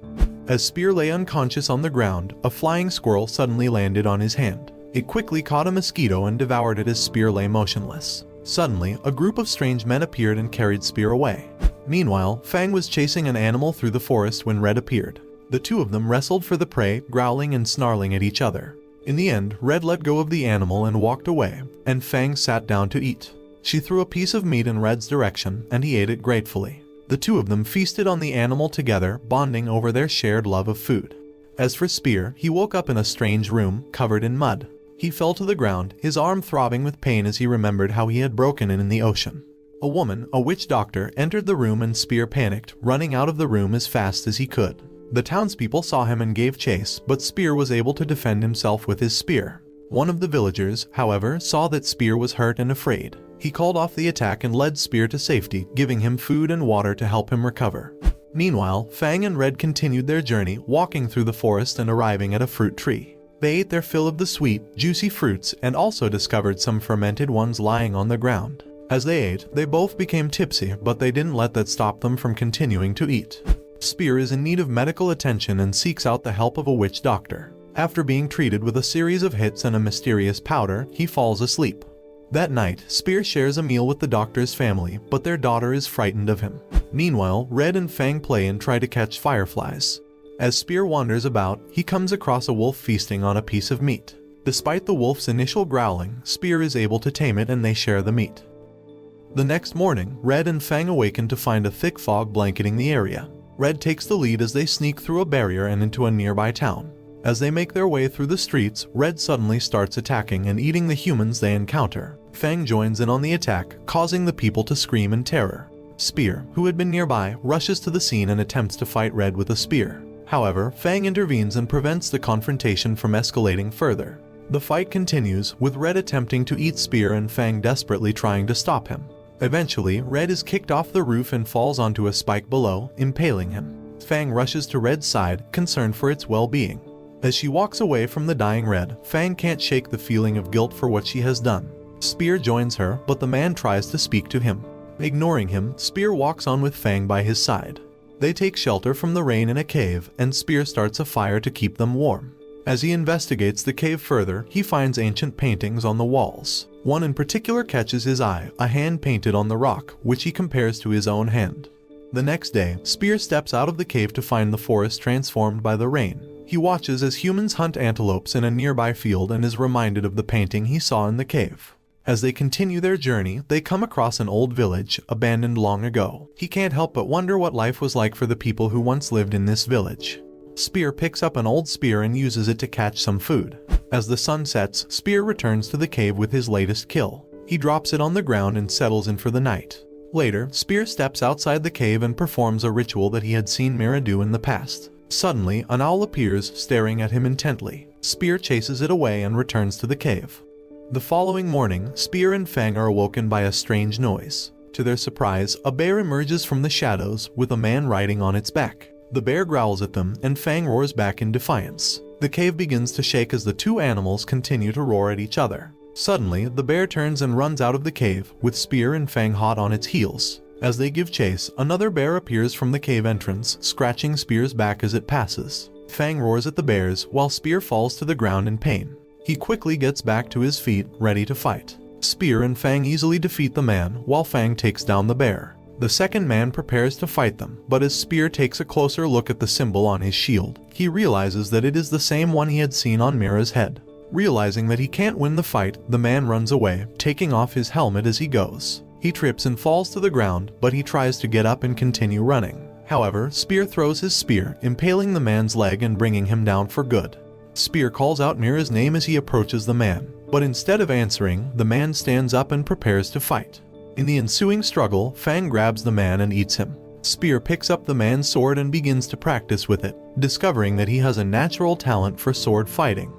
As Spear lay unconscious on the ground, a flying squirrel suddenly landed on his hand. It quickly caught a mosquito and devoured it as Spear lay motionless. Suddenly, a group of strange men appeared and carried Spear away. Meanwhile, Fang was chasing an animal through the forest when Red appeared. The two of them wrestled for the prey, growling and snarling at each other. In the end, Red let go of the animal and walked away, and Fang sat down to eat. She threw a piece of meat in Red's direction, and he ate it gratefully. The two of them feasted on the animal together, bonding over their shared love of food. As for Spear, he woke up in a strange room, covered in mud. He fell to the ground, his arm throbbing with pain as he remembered how he had broken it in the ocean. A woman, a witch doctor, entered the room and Spear panicked, running out of the room as fast as he could. The townspeople saw him and gave chase, but Spear was able to defend himself with his spear. One of the villagers, however, saw that Spear was hurt and afraid. He called off the attack and led Spear to safety, giving him food and water to help him recover. Meanwhile, Fang and Red continued their journey, walking through the forest and arriving at a fruit tree. They ate their fill of the sweet, juicy fruits and also discovered some fermented ones lying on the ground. As they ate, they both became tipsy, but they didn't let that stop them from continuing to eat. Spear is in need of medical attention and seeks out the help of a witch doctor. After being treated with a series of hits and a mysterious powder, he falls asleep. That night, Spear shares a meal with the doctor's family, but their daughter is frightened of him. Meanwhile, Red and Fang play and try to catch fireflies. As Spear wanders about, he comes across a wolf feasting on a piece of meat. Despite the wolf's initial growling, Spear is able to tame it and they share the meat. The next morning, Red and Fang awaken to find a thick fog blanketing the area. Red takes the lead as they sneak through a barrier and into a nearby town. As they make their way through the streets, Red suddenly starts attacking and eating the humans they encounter. Fang joins in on the attack, causing the people to scream in terror. Spear, who had been nearby, rushes to the scene and attempts to fight Red with a spear. However, Fang intervenes and prevents the confrontation from escalating further. The fight continues, with Red attempting to eat Spear and Fang desperately trying to stop him. Eventually, Red is kicked off the roof and falls onto a spike below, impaling him. Fang rushes to Red's side, concerned for its well-being. As she walks away from the dying Red, Fang can't shake the feeling of guilt for what she has done. Spear joins her, but the man tries to speak to him. Ignoring him, Spear walks on with Fang by his side. They take shelter from the rain in a cave, and Spear starts a fire to keep them warm. As he investigates the cave further, he finds ancient paintings on the walls. One in particular catches his eye, a hand painted on the rock, which he compares to his own hand. The next day, Spear steps out of the cave to find the forest transformed by the rain. He watches as humans hunt antelopes in a nearby field and is reminded of the painting he saw in the cave. As they continue their journey, they come across an old village, abandoned long ago. He can't help but wonder what life was like for the people who once lived in this village. Spear picks up an old spear and uses it to catch some food. As the sun sets, Spear returns to the cave with his latest kill. He drops it on the ground and settles in for the night. Later, Spear steps outside the cave and performs a ritual that he had seen Mira do in the past. Suddenly, an owl appears, staring at him intently. Spear chases it away and returns to the cave. The following morning, Spear and Fang are awoken by a strange noise. To their surprise, a bear emerges from the shadows, with a man riding on its back. The bear growls at them, and Fang roars back in defiance. The cave begins to shake as the two animals continue to roar at each other. Suddenly, the bear turns and runs out of the cave, with Spear and Fang hot on its heels. As they give chase, another bear appears from the cave entrance, scratching Spear's back as it passes. Fang roars at the bears, while Spear falls to the ground in pain. He quickly gets back to his feet, ready to fight. Spear and Fang easily defeat the man, while Fang takes down the bear. The second man prepares to fight them, but as Spear takes a closer look at the symbol on his shield, he realizes that it is the same one he had seen on Mira's head. Realizing that he can't win the fight, the man runs away, taking off his helmet as he goes. He trips and falls to the ground, but he tries to get up and continue running. However, Spear throws his spear, impaling the man's leg and bringing him down for good. Spear calls out Mira's name as he approaches the man, but instead of answering, the man stands up and prepares to fight. In the ensuing struggle, Fang grabs the man and eats him. Spear picks up the man's sword and begins to practice with it, discovering that he has a natural talent for sword fighting.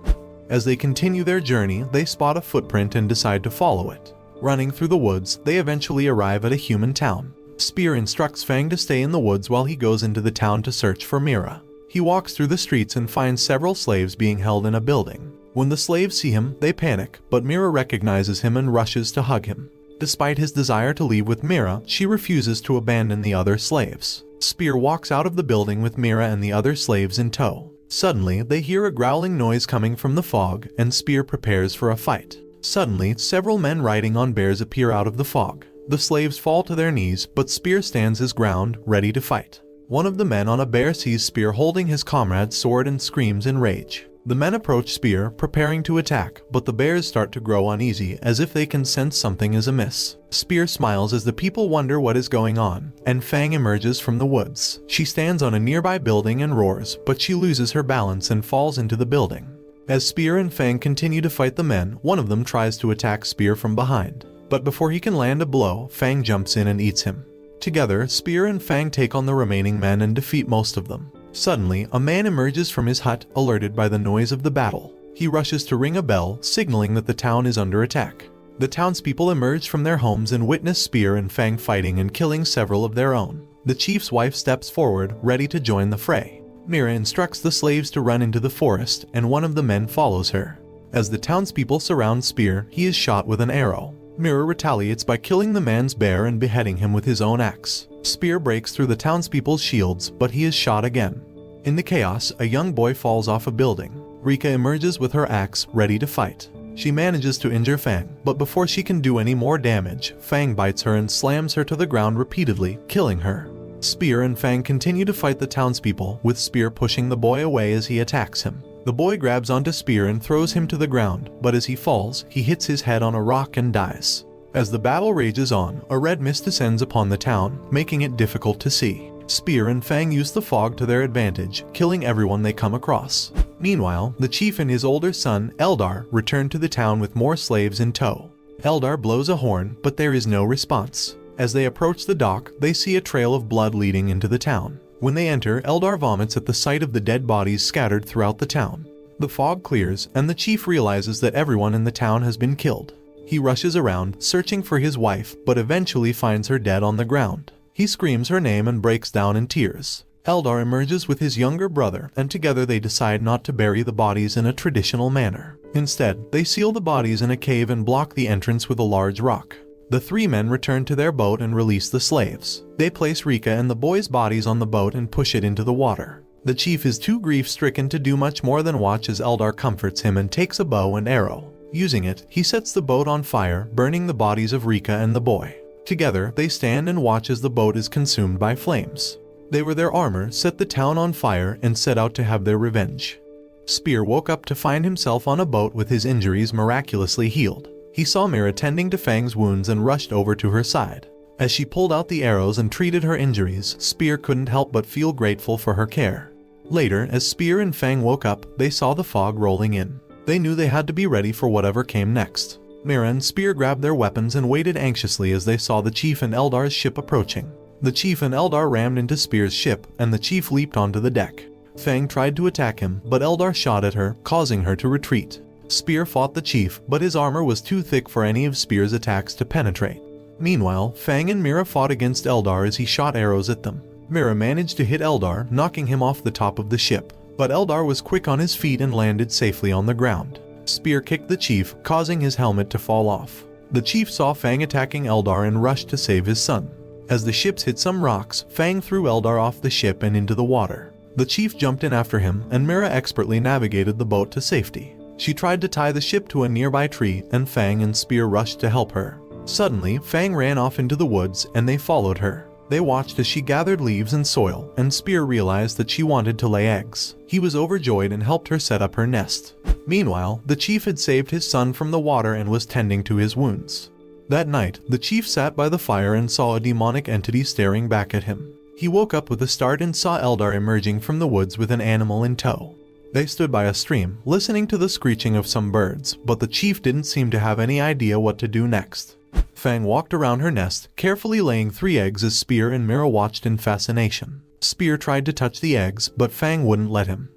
As they continue their journey, they spot a footprint and decide to follow it. Running through the woods, they eventually arrive at a human town. Spear instructs Fang to stay in the woods while he goes into the town to search for Mira. He walks through the streets and finds several slaves being held in a building. When the slaves see him, they panic, but Mira recognizes him and rushes to hug him. Despite his desire to leave with Mira, she refuses to abandon the other slaves. Spear walks out of the building with Mira and the other slaves in tow. Suddenly, they hear a growling noise coming from the fog, and Spear prepares for a fight. Suddenly, several men riding on bears appear out of the fog. The slaves fall to their knees, but Spear stands his ground, ready to fight. One of the men on a bear sees Spear holding his comrade's sword and screams in rage. The men approach Spear, preparing to attack, but the bears start to grow uneasy, as if they can sense something is amiss. Spear smiles as the people wonder what is going on, and Fang emerges from the woods. She stands on a nearby building and roars, but she loses her balance and falls into the building. As Spear and Fang continue to fight the men, one of them tries to attack Spear from behind. But before he can land a blow, Fang jumps in and eats him. Together, Spear and Fang take on the remaining men and defeat most of them. Suddenly, a man emerges from his hut, alerted by the noise of the battle. He rushes to ring a bell, signaling that the town is under attack. The townspeople emerge from their homes and witness Spear and Fang fighting and killing several of their own. The chief's wife steps forward, ready to join the fray. Mira instructs the slaves to run into the forest, and one of the men follows her. As the townspeople surround Spear, he is shot with an arrow. Mira retaliates by killing the man's bear and beheading him with his own axe. Spear breaks through the townspeople's shields, but he is shot again. In the chaos, a young boy falls off a building. Rika emerges with her axe, ready to fight. She manages to injure Fang, but before she can do any more damage, Fang bites her and slams her to the ground repeatedly, killing her. Spear and Fang continue to fight the townspeople, with Spear pushing the boy away as he attacks him. The boy grabs onto Spear and throws him to the ground, but as he falls, he hits his head on a rock and dies. As the battle rages on, a red mist descends upon the town, making it difficult to see. Spear and Fang use the fog to their advantage, killing everyone they come across. Meanwhile, the chief and his older son, Eldar, return to the town with more slaves in tow. Eldar blows a horn, but there is no response. As they approach the dock, they see a trail of blood leading into the town. When they enter, Eldar vomits at the sight of the dead bodies scattered throughout the town. The fog clears, and the chief realizes that everyone in the town has been killed. He rushes around, searching for his wife, but eventually finds her dead on the ground. He screams her name and breaks down in tears. Eldar emerges with his younger brother, and together they decide not to bury the bodies in a traditional manner. Instead, they seal the bodies in a cave and block the entrance with a large rock. The three men return to their boat and release the slaves. They place Rika and the boys' bodies on the boat and push it into the water. The chief is too grief-stricken to do much more than watch as Eldar comforts him and takes a bow and arrow. Using it, he sets the boat on fire, burning the bodies of Rika and the boy. Together, they stand and watch as the boat is consumed by flames. They wear their armor, set the town on fire, and set out to have their revenge. Spear woke up to find himself on a boat with his injuries miraculously healed. He saw Mira tending to Fang's wounds and rushed over to her side. As she pulled out the arrows and treated her injuries, Spear couldn't help but feel grateful for her care. Later, as Spear and Fang woke up, they saw the fog rolling in. They knew they had to be ready for whatever came next. Mira and Spear grabbed their weapons and waited anxiously as they saw the chief and Eldar's ship approaching. The chief and Eldar rammed into Spear's ship, and the chief leaped onto the deck. Fang tried to attack him, but Eldar shot at her, causing her to retreat. Spear fought the chief, but his armor was too thick for any of Spear's attacks to penetrate. Meanwhile, Fang and Mira fought against Eldar as he shot arrows at them. Mira managed to hit Eldar, knocking him off the top of the ship, but Eldar was quick on his feet and landed safely on the ground. Spear kicked the chief, causing his helmet to fall off. The chief saw Fang attacking Eldar and rushed to save his son. As the ships hit some rocks, Fang threw Eldar off the ship and into the water. The chief jumped in after him, and Mira expertly navigated the boat to safety. She tried to tie the ship to a nearby tree, and Fang and Spear rushed to help her. Suddenly, Fang ran off into the woods, and they followed her. They watched as she gathered leaves and soil, and Spear realized that she wanted to lay eggs. He was overjoyed and helped her set up her nest. Meanwhile, the chief had saved his son from the water and was tending to his wounds. That night, the chief sat by the fire and saw a demonic entity staring back at him. He woke up with a start and saw Eldar emerging from the woods with an animal in tow. They stood by a stream, listening to the screeching of some birds, but the chief didn't seem to have any idea what to do next. Fang walked around her nest, carefully laying 3 eggs as Spear and Mira watched in fascination. Spear tried to touch the eggs, but Fang wouldn't let him.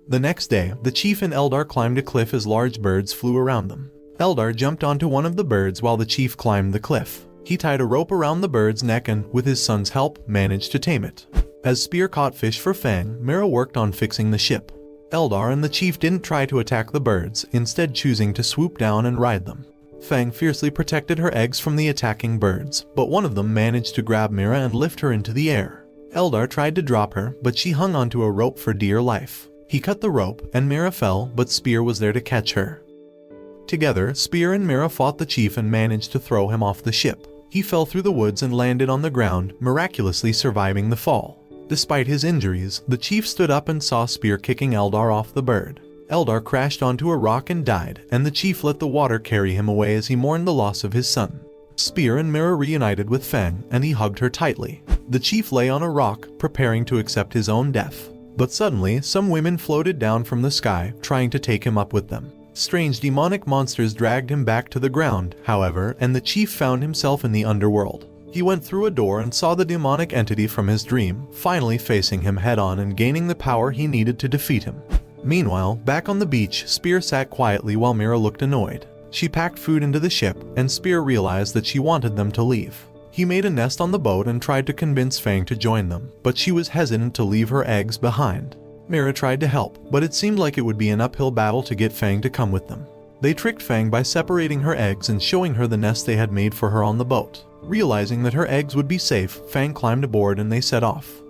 The next day, the chief and Eldar climbed a cliff as large birds flew around them. Eldar jumped onto one of the birds while the chief climbed the cliff. He tied a rope around the bird's neck and, with his son's help, managed to tame it. As Spear caught fish for Fang, Mira worked on fixing the ship. Eldar and the chief didn't try to attack the birds, instead choosing to swoop down and ride them. Fang fiercely protected her eggs from the attacking birds, but one of them managed to grab Mira and lift her into the air. Eldar tried to drop her, but she hung onto a rope for dear life. He cut the rope, and Mira fell, but Spear was there to catch her. Together, Spear and Mira fought the chief and managed to throw him off the ship. He fell through the woods and landed on the ground, miraculously surviving the fall. Despite his injuries, the chief stood up and saw Spear kicking Eldar off the bird. Eldar crashed onto a rock and died, and the chief let the water carry him away as he mourned the loss of his son. Spear and Mira reunited with Fang, and he hugged her tightly. The chief lay on a rock, preparing to accept his own death. But suddenly, some women floated down from the sky, trying to take him up with them. Strange demonic monsters dragged him back to the ground, however, and the chief found himself in the underworld. He went through a door and saw the demonic entity from his dream, finally facing him head-on and gaining the power he needed to defeat him. Meanwhile, back on the beach, Spear sat quietly while Mira looked annoyed. She packed food into the ship, and Spear realized that she wanted them to leave. He made a nest on the boat and tried to convince Fang to join them, but she was hesitant to leave her eggs behind. Mira tried to help, but it seemed like it would be an uphill battle to get Fang to come with them. They tricked Fang by separating her eggs and showing her the nest they had made for her on the boat. Realizing that her eggs would be safe, Fang climbed aboard and they set off.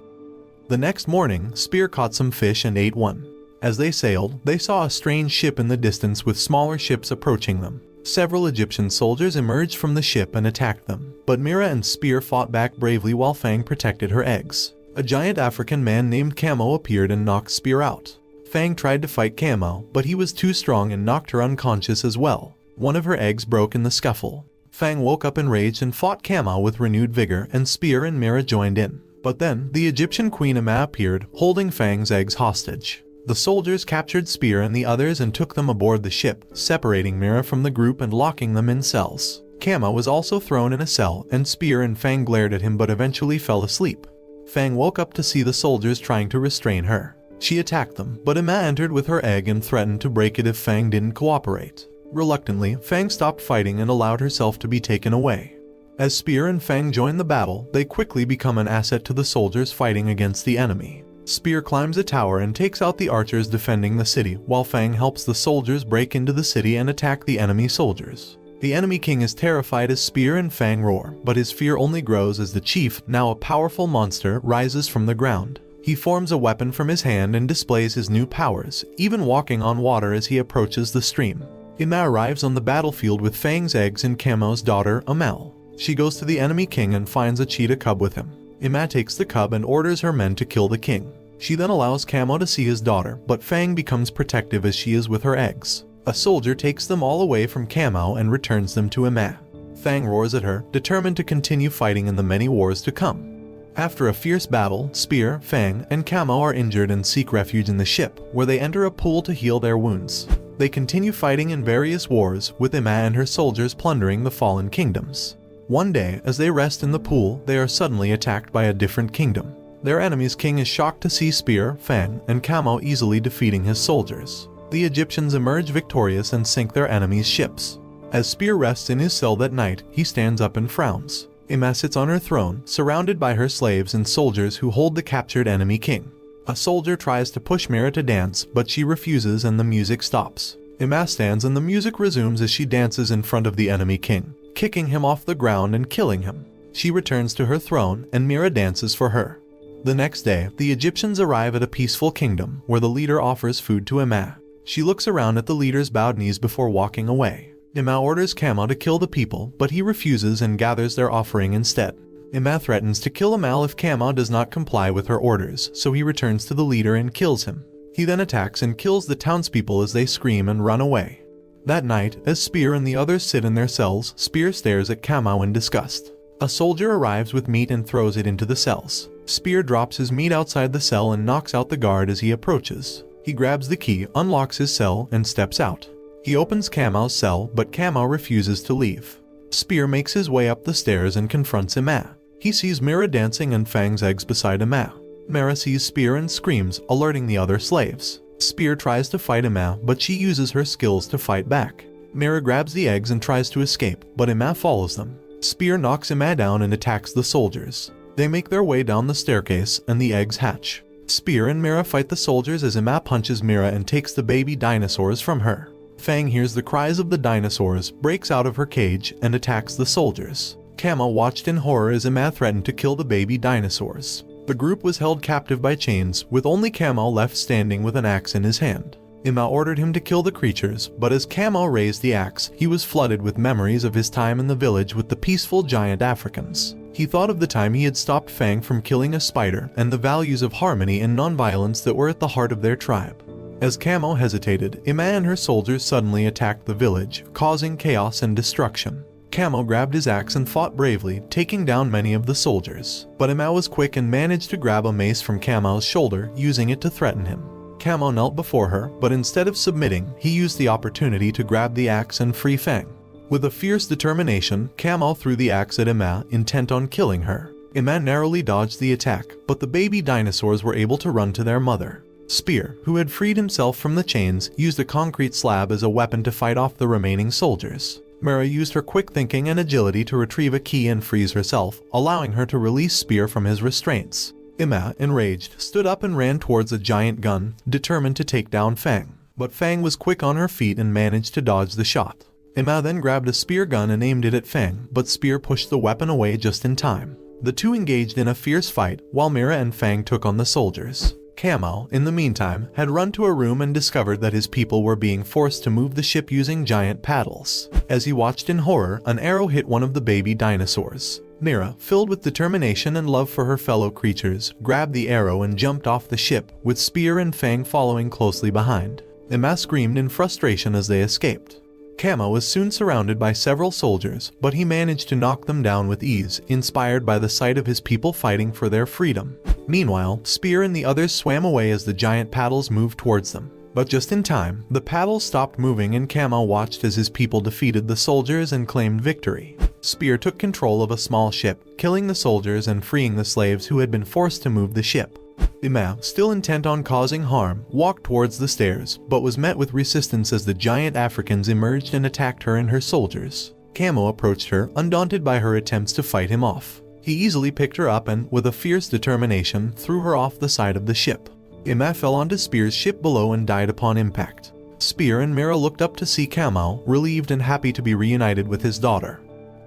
The next morning, Spear caught some fish and ate one. As they sailed, they saw a strange ship in the distance with smaller ships approaching them. Several Egyptian soldiers emerged from the ship and attacked them, but Mira and Spear fought back bravely while Fang protected her eggs. A giant African man named Camo appeared and knocked Spear out. Fang tried to fight Camo, but he was too strong and knocked her unconscious as well. One of her eggs broke in the scuffle. Fang woke up enraged and fought Camo with renewed vigor, and Spear and Mira joined in. But then, the Egyptian queen Ama appeared, holding Fang's eggs hostage. The soldiers captured Spear and the others and took them aboard the ship, separating Mira from the group and locking them in cells. Camo was also thrown in a cell, and Spear and Fang glared at him but eventually fell asleep. Fang woke up to see the soldiers trying to restrain her. She attacked them, but Ama entered with her egg and threatened to break it if Fang didn't cooperate. Reluctantly, Fang stopped fighting and allowed herself to be taken away. As Spear and Fang join the battle, they quickly become an asset to the soldiers fighting against the enemy. Spear climbs a tower and takes out the archers defending the city, while Fang helps the soldiers break into the city and attack the enemy soldiers. The enemy king is terrified as Spear and Fang roar, but his fear only grows as the chief, now a powerful monster, rises from the ground. He forms a weapon from his hand and displays his new powers, even walking on water as he approaches the stream. Ima arrives on the battlefield with Fang's eggs and Camo's daughter, Amal. She goes to the enemy king and finds a cheetah cub with him. Ima takes the cub and orders her men to kill the king. She then allows Camo to see his daughter, but Fang becomes protective as she is with her eggs. A soldier takes them all away from Camo and returns them to Ima. Fang roars at her, determined to continue fighting in the many wars to come. After a fierce battle, Spear, Fang, and Camo are injured and seek refuge in the ship, where they enter a pool to heal their wounds. They continue fighting in various wars, with Ima and her soldiers plundering the fallen kingdoms. One day, as they rest in the pool, they are suddenly attacked by a different kingdom. Their enemy's king is shocked to see Spear, Fang, and Camo easily defeating his soldiers. The Egyptians emerge victorious and sink their enemy's ships. As Spear rests in his cell that night, he stands up and frowns. Ima sits on her throne, surrounded by her slaves and soldiers who hold the captured enemy king. A soldier tries to push Mira to dance, but she refuses and the music stops. Ima stands and the music resumes as she dances in front of the enemy king, kicking him off the ground and killing him. She returns to her throne, and Mira dances for her. The next day, the Egyptians arrive at a peaceful kingdom, where the leader offers food to Ima. She looks around at the leader's bowed knees before walking away. Ima orders Camo to kill the people, but he refuses and gathers their offering instead. Ima threatens to kill Amal if Camo does not comply with her orders, so he returns to the leader and kills him. He then attacks and kills the townspeople as they scream and run away. That night, as Spear and the others sit in their cells, Spear stares at Camo in disgust. A soldier arrives with meat and throws it into the cells. Spear drops his meat outside the cell and knocks out the guard as he approaches. He grabs the key, unlocks his cell, and steps out. He opens Camo's cell, but Camo refuses to leave. Spear makes his way up the stairs and confronts Ima. He sees Mira dancing and Fang's eggs beside Ima. Mira sees Spear and screams, alerting the other slaves. Spear tries to fight Ima, but she uses her skills to fight back. Mira grabs the eggs and tries to escape, but Ima follows them. Spear knocks Ima down and attacks the soldiers. They make their way down the staircase, and the eggs hatch. Spear and Mira fight the soldiers as Ima punches Mira and takes the baby dinosaurs from her. Fang hears the cries of the dinosaurs, breaks out of her cage, and attacks the soldiers. Kama watched in horror as Ima threatened to kill the baby dinosaurs. The group was held captive by chains, with only Kama left standing with an axe in his hand. Ima ordered him to kill the creatures, but as Kama raised the axe, he was flooded with memories of his time in the village with the peaceful giant Africans. He thought of the time he had stopped Fang from killing a spider and the values of harmony and nonviolence that were at the heart of their tribe. As Kamo hesitated, Ima and her soldiers suddenly attacked the village, causing chaos and destruction. Kamo grabbed his axe and fought bravely, taking down many of the soldiers. But Ima was quick and managed to grab a mace from Kamo's shoulder, using it to threaten him. Kamo knelt before her, but instead of submitting, he used the opportunity to grab the axe and free Fang. With a fierce determination, Kamo threw the axe at Ima, intent on killing her. Ima narrowly dodged the attack, but the baby dinosaurs were able to run to their mother. Spear, who had freed himself from the chains, used a concrete slab as a weapon to fight off the remaining soldiers. Mira used her quick thinking and agility to retrieve a key and freeze herself, allowing her to release Spear from his restraints. Ima, enraged, stood up and ran towards a giant gun, determined to take down Fang. But Fang was quick on her feet and managed to dodge the shot. Ima then grabbed a spear gun and aimed it at Fang, but Spear pushed the weapon away just in time. The two engaged in a fierce fight, while Mira and Fang took on the soldiers. Kamo, in the meantime, had run to a room and discovered that his people were being forced to move the ship using giant paddles. As he watched in horror, an arrow hit one of the baby dinosaurs. Mira, filled with determination and love for her fellow creatures, grabbed the arrow and jumped off the ship, with Spear and Fang following closely behind. Ima screamed in frustration as they escaped. Kamo was soon surrounded by several soldiers, but he managed to knock them down with ease, inspired by the sight of his people fighting for their freedom. Meanwhile, Spear and the others swam away as the giant paddles moved towards them. But just in time, the paddles stopped moving and Kamo watched as his people defeated the soldiers and claimed victory. Spear took control of a small ship, killing the soldiers and freeing the slaves who had been forced to move the ship. Ima, still intent on causing harm, walked towards the stairs, but was met with resistance as the giant Africans emerged and attacked her and her soldiers. Kamo approached her, undaunted by her attempts to fight him off. He easily picked her up and, with a fierce determination, threw her off the side of the ship. Ima fell onto Spear's ship below and died upon impact. Spear and Mira looked up to see Kamo, relieved and happy to be reunited with his daughter.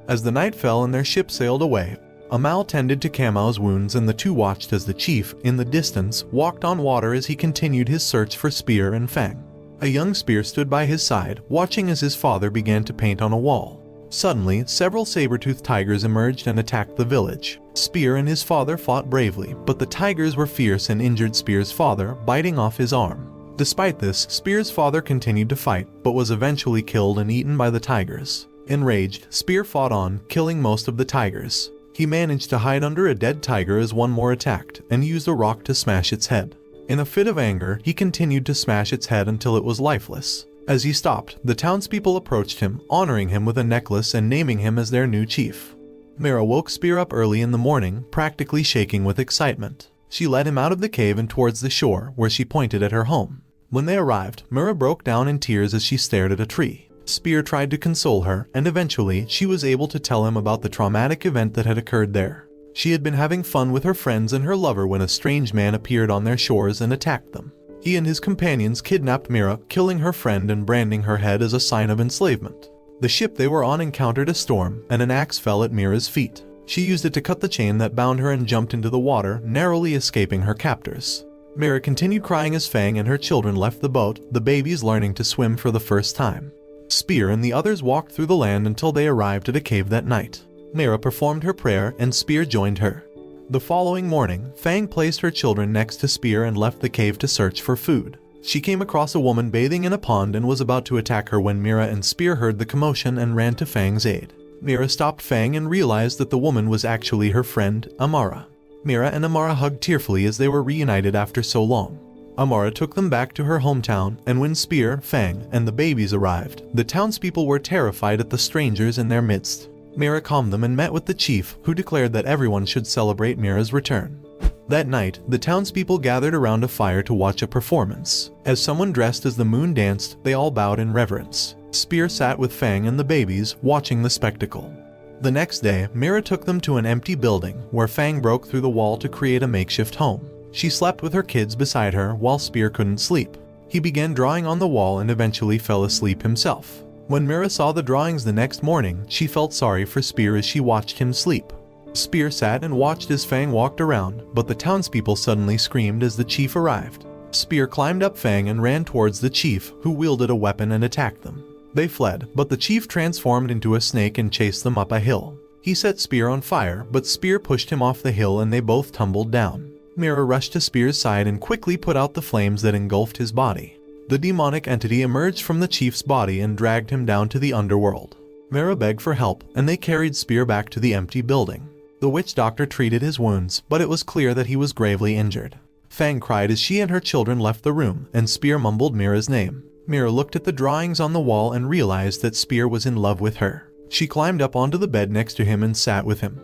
As the night fell and their ship sailed away, Amal tended to Kamo's wounds and the two watched as the chief, in the distance, walked on water as he continued his search for Spear and Fang. A young Spear stood by his side, watching as his father began to paint on a wall. Suddenly, several saber-toothed tigers emerged and attacked the village. Spear and his father fought bravely, but the tigers were fierce and injured Spear's father, biting off his arm. Despite this, Spear's father continued to fight, but was eventually killed and eaten by the tigers. Enraged, Spear fought on, killing most of the tigers. He managed to hide under a dead tiger as one more attacked, and used a rock to smash its head. In a fit of anger, he continued to smash its head until it was lifeless. As he stopped, the townspeople approached him, honoring him with a necklace and naming him as their new chief. Mira woke Spear up early in the morning, practically shaking with excitement. She led him out of the cave and towards the shore, where she pointed at her home. When they arrived, Mira broke down in tears as she stared at a tree. Spear tried to console her, and eventually, she was able to tell him about the traumatic event that had occurred there. She had been having fun with her friends and her lover when a strange man appeared on their shores and attacked them. He and his companions kidnapped Mira, killing her friend and branding her head as a sign of enslavement. The ship they were on encountered a storm, and an axe fell at Mira's feet. She used it to cut the chain that bound her and jumped into the water, narrowly escaping her captors. Mira continued crying as Fang and her children left the boat, the babies learning to swim for the first time. Spear and the others walked through the land until they arrived at a cave that night. Mira performed her prayer and Spear joined her. The following morning, Fang placed her children next to Spear and left the cave to search for food. She came across a woman bathing in a pond and was about to attack her when Mira and Spear heard the commotion and ran to Fang's aid. Mira stopped Fang and realized that the woman was actually her friend, Amara. Mira and Amara hugged tearfully as they were reunited after so long. Amara took them back to her hometown, and when Spear, Fang, and the babies arrived, the townspeople were terrified at the strangers in their midst. Mira calmed them and met with the chief, who declared that everyone should celebrate Mira's return. That night, the townspeople gathered around a fire to watch a performance. As someone dressed as the moon danced, they all bowed in reverence. Spear sat with Fang and the babies, watching the spectacle. The next day, Mira took them to an empty building, where Fang broke through the wall to create a makeshift home. She slept with her kids beside her while Spear couldn't sleep. He began drawing on the wall and eventually fell asleep himself. When Mira saw the drawings the next morning, she felt sorry for Spear as she watched him sleep. Spear sat and watched as Fang walked around, but the townspeople suddenly screamed as the chief arrived. Spear climbed up Fang and ran towards the chief, who wielded a weapon and attacked them. They fled, but the chief transformed into a snake and chased them up a hill. He set Spear on fire, but Spear pushed him off the hill and they both tumbled down. Mira rushed to Spear's side and quickly put out the flames that engulfed his body. The demonic entity emerged from the chief's body and dragged him down to the underworld. Mira begged for help, and they carried Spear back to the empty building. The witch doctor treated his wounds, but it was clear that he was gravely injured. Fang cried as she and her children left the room, and Spear mumbled Mira's name. Mira looked at the drawings on the wall and realized that Spear was in love with her. She climbed up onto the bed next to him and sat with him.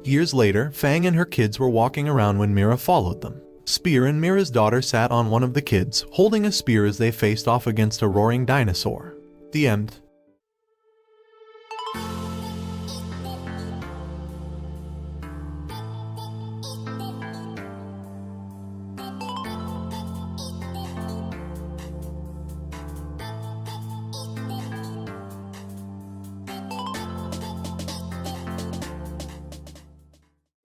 Years later, Fang and her kids were walking around when Mira followed them. Spear and Mira's daughter sat on one of the kids, holding a spear as they faced off against a roaring dinosaur. The end.